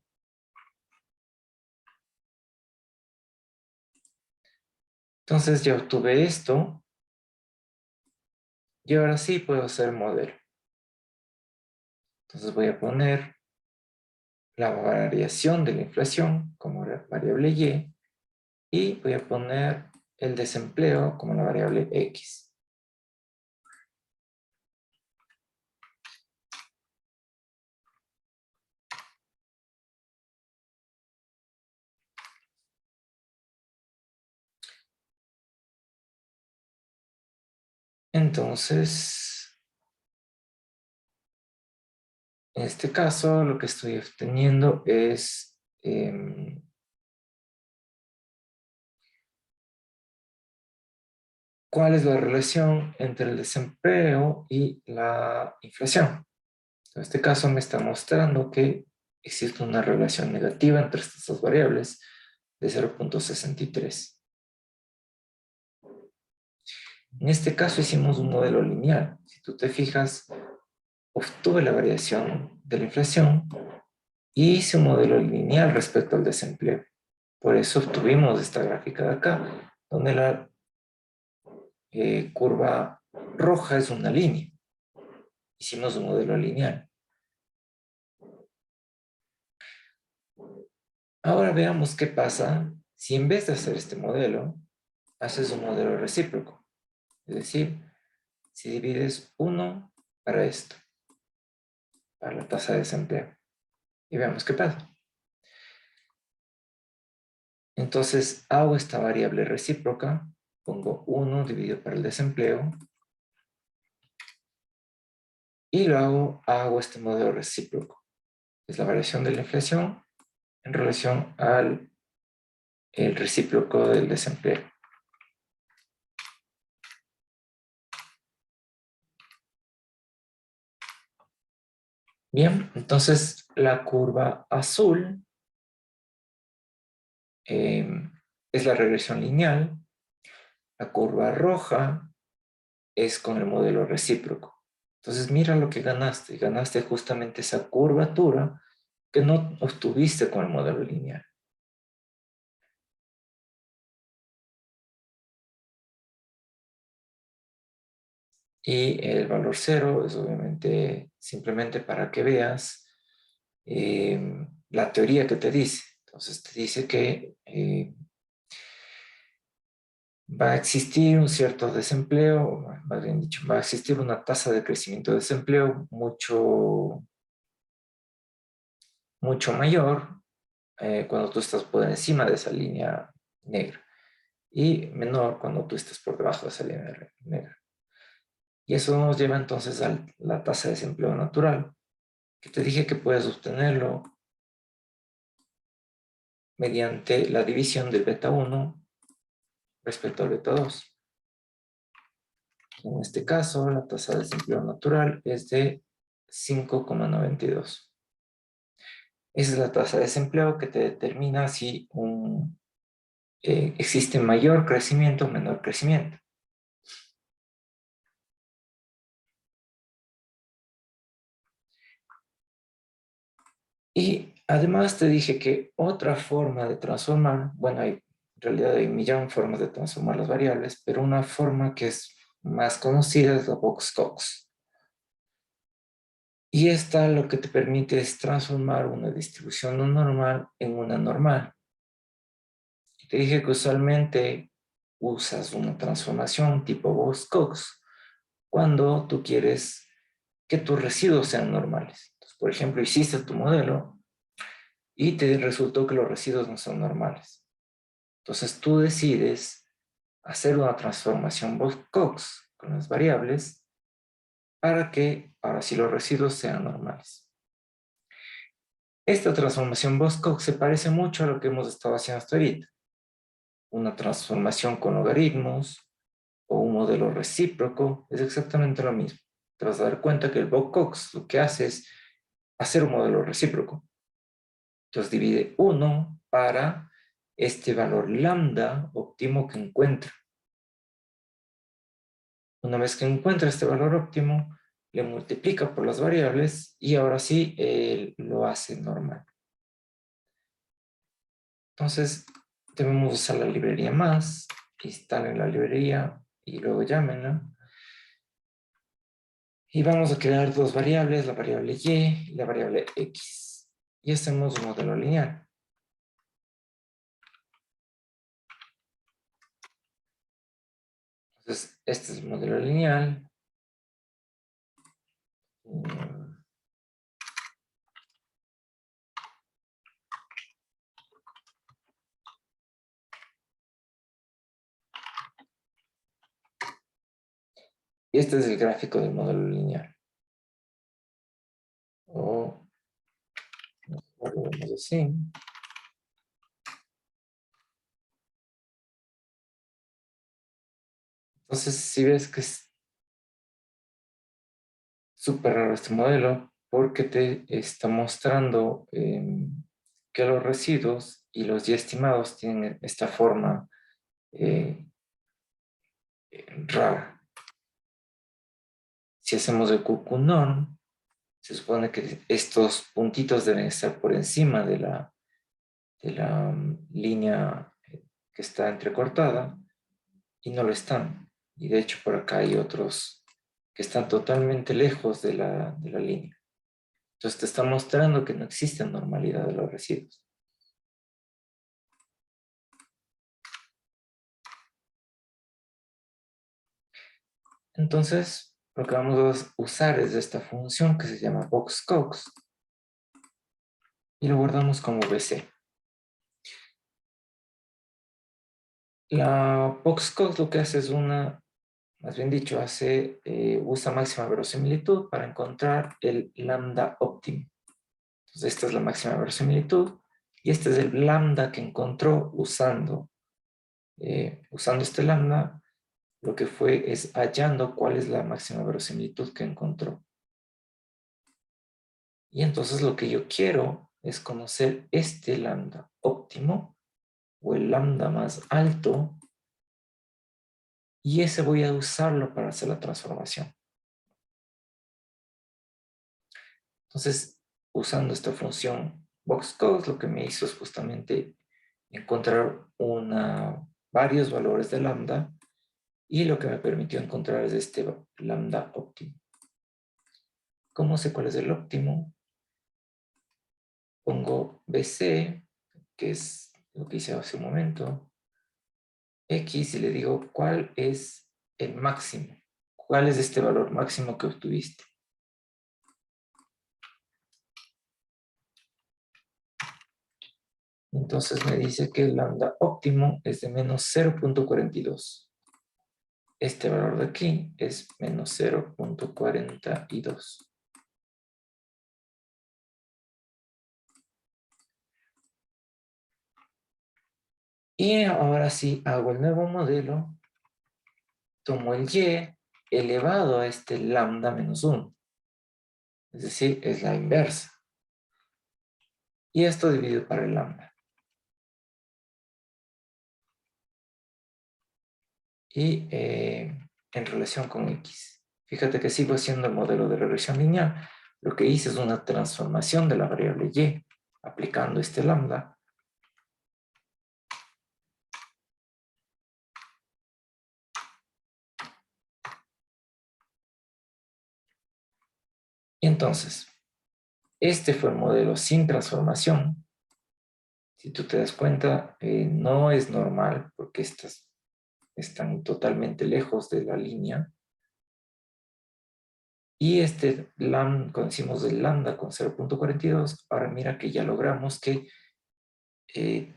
Speaker 1: Entonces ya obtuve esto. Y ahora sí puedo hacer modelo. Entonces voy a poner la variación de la inflación como la variable Y y voy a poner el desempleo como la variable X. Entonces, en este caso lo que estoy obteniendo es ¿cuál es la relación entre el desempleo y la inflación? En este caso me está mostrando que existe una relación negativa entre estas dos variables de 0,63. En este caso hicimos un modelo lineal. Si tú te fijas, obtuve la variación de la inflación y hice un modelo lineal respecto al desempleo. Por eso obtuvimos esta gráfica de acá, donde la curva roja es una línea. Hicimos un modelo lineal. Ahora veamos qué pasa si en vez de hacer este modelo, haces un modelo recíproco. Es decir, si divides 1 para esto, para la tasa de desempleo. Y veamos qué pasa. Entonces hago esta variable recíproca, pongo 1 dividido por el desempleo, y luego hago este modelo recíproco. Es la variación de la inflación en relación al el recíproco del desempleo. Bien, entonces la curva azul es la regresión lineal, la curva roja es con el modelo recíproco. Entonces mira lo que ganaste. Ganaste justamente esa curvatura que no obtuviste con el modelo lineal. Y el valor 0 es obviamente simplemente para que veas la teoría que te dice. Entonces te dice que va a existir un cierto desempleo, más bien dicho, va a existir una tasa de crecimiento de desempleo mucho mayor cuando tú estás por encima de esa línea negra y menor cuando tú estés por debajo de esa línea negra. Y eso nos lleva entonces a la tasa de desempleo natural, que te dije que puedes obtenerlo mediante la división del beta 1 respecto al beta 2. En este caso, la tasa de desempleo natural es de 5,92. Esa es la tasa de desempleo que te determina si existe mayor crecimiento o menor crecimiento. Y además te dije que otra forma de transformar, bueno, en realidad hay un millón de formas de transformar las variables, pero una forma que es más conocida es la Box-Cox. Y esta lo que te permite es transformar una distribución no normal en una normal. Te dije que usualmente usas una transformación tipo Box-Cox cuando tú quieres que tus residuos sean normales. Entonces, por ejemplo, hiciste tu modelo y te resultó que los residuos no son normales. Entonces tú decides hacer una transformación Box-Cox con las variables para que ahora sí los residuos sean normales. Esta transformación Box-Cox se parece mucho a lo que hemos estado haciendo hasta ahorita. Una transformación con logaritmos o un modelo recíproco es exactamente lo mismo. Te vas a dar cuenta que el Box-Cox lo que hace es hacer un modelo recíproco. Entonces divide 1 para este valor lambda óptimo que encuentra. Una vez que encuentra este valor óptimo, le multiplica por las variables y ahora sí lo hace normal. Entonces debemos usar la librería más, instalen la librería y luego llámenla. Y vamos a crear dos variables, la variable y y la variable x. Y hacemos un modelo lineal. Entonces, este es el modelo lineal. Y este es el gráfico del modelo lineal. O lo vemos así. Entonces, si ves que es súper raro este modelo, porque te está mostrando que los residuos y los ya estimados tienen esta forma eh, rara. Si hacemos el QQ-norm, se supone que estos puntitos deben estar por encima de la línea que está entrecortada y no lo están. Y de hecho por acá hay otros que están totalmente lejos de la línea. Entonces te está mostrando que no existe normalidad de los residuos. Entonces lo que vamos a usar es esta función que se llama boxcox y lo guardamos como BC. La boxcox lo que hace es más bien dicho, usa máxima verosimilitud para encontrar el lambda óptimo. Entonces esta es la máxima verosimilitud y este es el lambda que encontró usando este lambda. Lo que fue es hallando cuál es la máxima verosimilitud que encontró. Y entonces lo que yo quiero es conocer este lambda óptimo o el lambda más alto y ese voy a usarlo para hacer la transformación. Entonces, usando esta función boxcox, lo que me hizo es justamente encontrar varios valores de lambda y lo que me permitió encontrar es este lambda óptimo. ¿Cómo sé cuál es el óptimo? Pongo BC, que es lo que hice hace un momento, X y le digo cuál es el máximo. ¿Cuál es este valor máximo que obtuviste? Entonces me dice que el lambda óptimo es de menos 0.42. Este valor de aquí es menos 0.42. Y ahora sí hago el nuevo modelo, tomo el y elevado a este lambda menos 1. Es decir, es la inversa. Y esto dividido para el lambda. Y en relación con x. Fíjate que sigo haciendo el modelo de regresión lineal. Lo que hice es una transformación de la variable y aplicando este lambda. Y entonces, este fue el modelo sin transformación. Si tú te das cuenta, no es normal porque estas están totalmente lejos de la línea. Y este lambda, cuando hicimos el lambda con 0.42, ahora mira que ya logramos que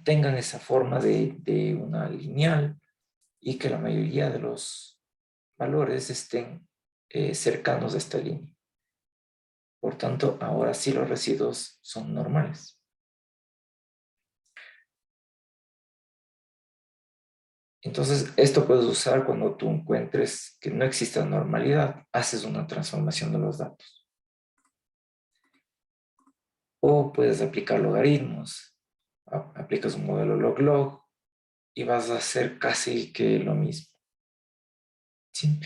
Speaker 1: tengan esa forma de una lineal y que la mayoría de los valores estén cercanos a esta línea. Por tanto, ahora sí los residuos son normales. Entonces, esto puedes usar cuando tú encuentres que no exista normalidad, haces una transformación de los datos. O puedes aplicar logaritmos, aplicas un modelo log-log y vas a hacer casi que lo mismo. ¿Sí?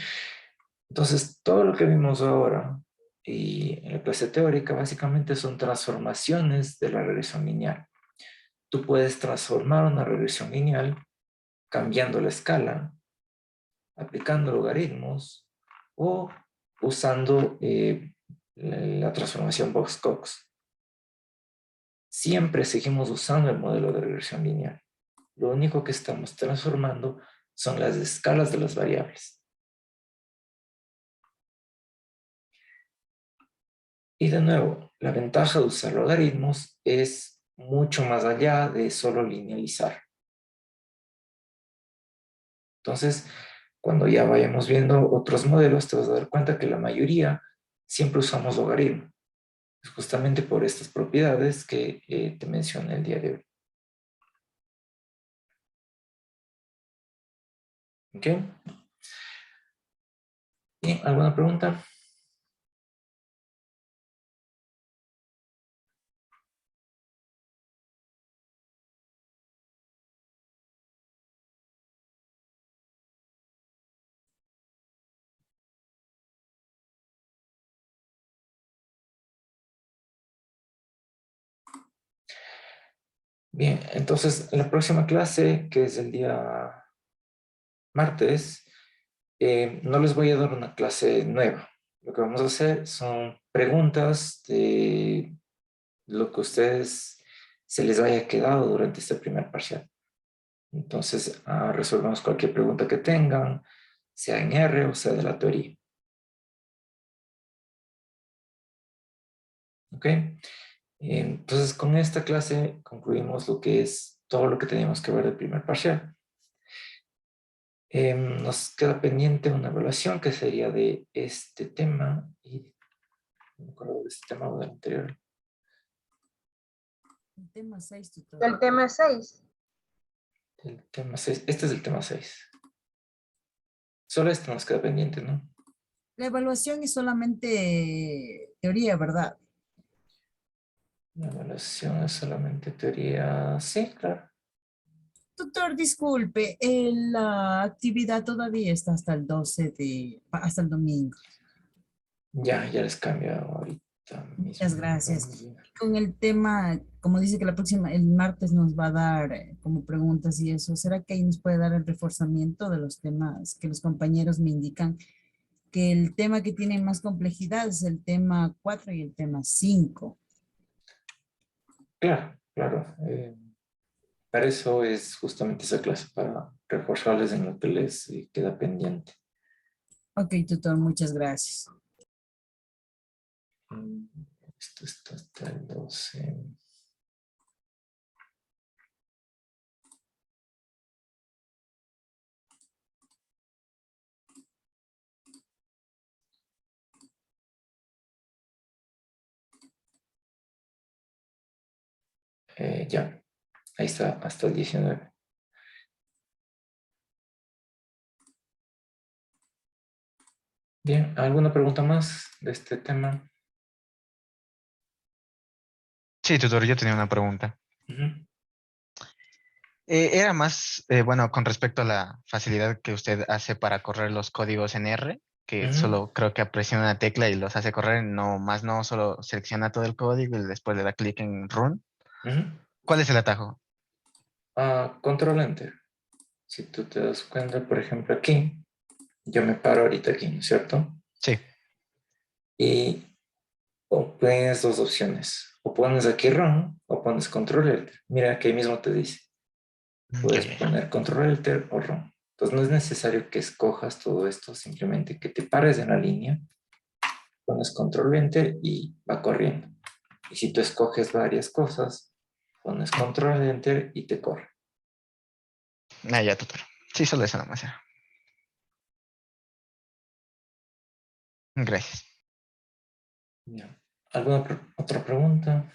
Speaker 1: Entonces, todo lo que vimos ahora y en la clase teórica básicamente son transformaciones de la regresión lineal. Tú puedes transformar una regresión lineal cambiando la escala, aplicando logaritmos o usando la transformación Box-Cox. Siempre seguimos usando el modelo de regresión lineal. Lo único que estamos transformando son las escalas de las variables. Y de nuevo, la ventaja de usar logaritmos es mucho más allá de solo linealizar. Entonces, cuando ya vayamos viendo otros modelos, te vas a dar cuenta que la mayoría siempre usamos logaritmo. Es justamente por estas propiedades que te mencioné el día de hoy. ¿Ok? ¿Sí? ¿Alguna pregunta? Bien, entonces la próxima clase, que es el día martes, no les voy a dar una clase nueva. Lo que vamos a hacer son preguntas de lo que a ustedes se les haya quedado durante este primer parcial. Entonces, resolvemos cualquier pregunta que tengan, sea en R o sea de la teoría. ¿Ok? Entonces, con esta clase concluimos lo que es todo lo que teníamos que ver del primer parcial. Nos queda pendiente una evaluación que sería de este tema y no me acuerdo de este tema o del anterior.
Speaker 4: El tema 6, tutor.
Speaker 3: El tema 6.
Speaker 1: El tema 6. Este es el tema 6. Solo este nos queda pendiente, ¿no?
Speaker 4: La evaluación es solamente teoría, ¿verdad?
Speaker 1: La evaluación es solamente teoría. Sí, claro.
Speaker 4: Tutor, disculpe, la actividad todavía está hasta el 12 hasta el domingo.
Speaker 1: Ya les cambio ahorita mismo.
Speaker 4: Muchas gracias. Con el tema, como dice que el martes nos va a dar como preguntas y eso, ¿será que ahí nos puede dar el reforzamiento de los temas que los compañeros me indican? Que el tema que tiene más complejidad es el tema 4 y el tema 5.
Speaker 1: Claro, claro. Para eso es justamente esa clase, para reforzarles en lo que les queda pendiente.
Speaker 4: Ok, tutor, muchas gracias.
Speaker 1: Mm, Esto está hasta el 12. Ya, ahí está, hasta el 19. Bien, ¿alguna pregunta más de este tema?
Speaker 5: Sí, tutor, yo tenía una pregunta.
Speaker 1: Ujú,
Speaker 5: Era más, bueno, con respecto a la facilidad que usted hace para correr los códigos en R, que
Speaker 1: ujú,
Speaker 5: solo creo que presiona una tecla y los hace correr, no más no, solo selecciona todo el código y después le da clic en Run.
Speaker 1: ujú.
Speaker 5: ¿Cuál es el atajo?
Speaker 1: Control Enter. Si tú te das cuenta, por ejemplo, aquí, yo me paro ahorita aquí, ¿no es cierto?
Speaker 5: Sí.
Speaker 1: Y tienes dos opciones. O pones aquí Run o pones Control Enter. Mira que ahí mismo te dice.
Speaker 5: Ya,
Speaker 1: Puedes
Speaker 5: ya, ya.
Speaker 1: poner Control Enter o ROM. Entonces no es necesario que escojas todo esto, simplemente que te pares en la línea, pones Control Enter y va corriendo. Y si tú escoges varias cosas, pones Control Enter y te corre.
Speaker 5: Ya, tutor. Sí, solo eso nomás era. Gracias.
Speaker 1: Ya. ¿Alguna otra pregunta?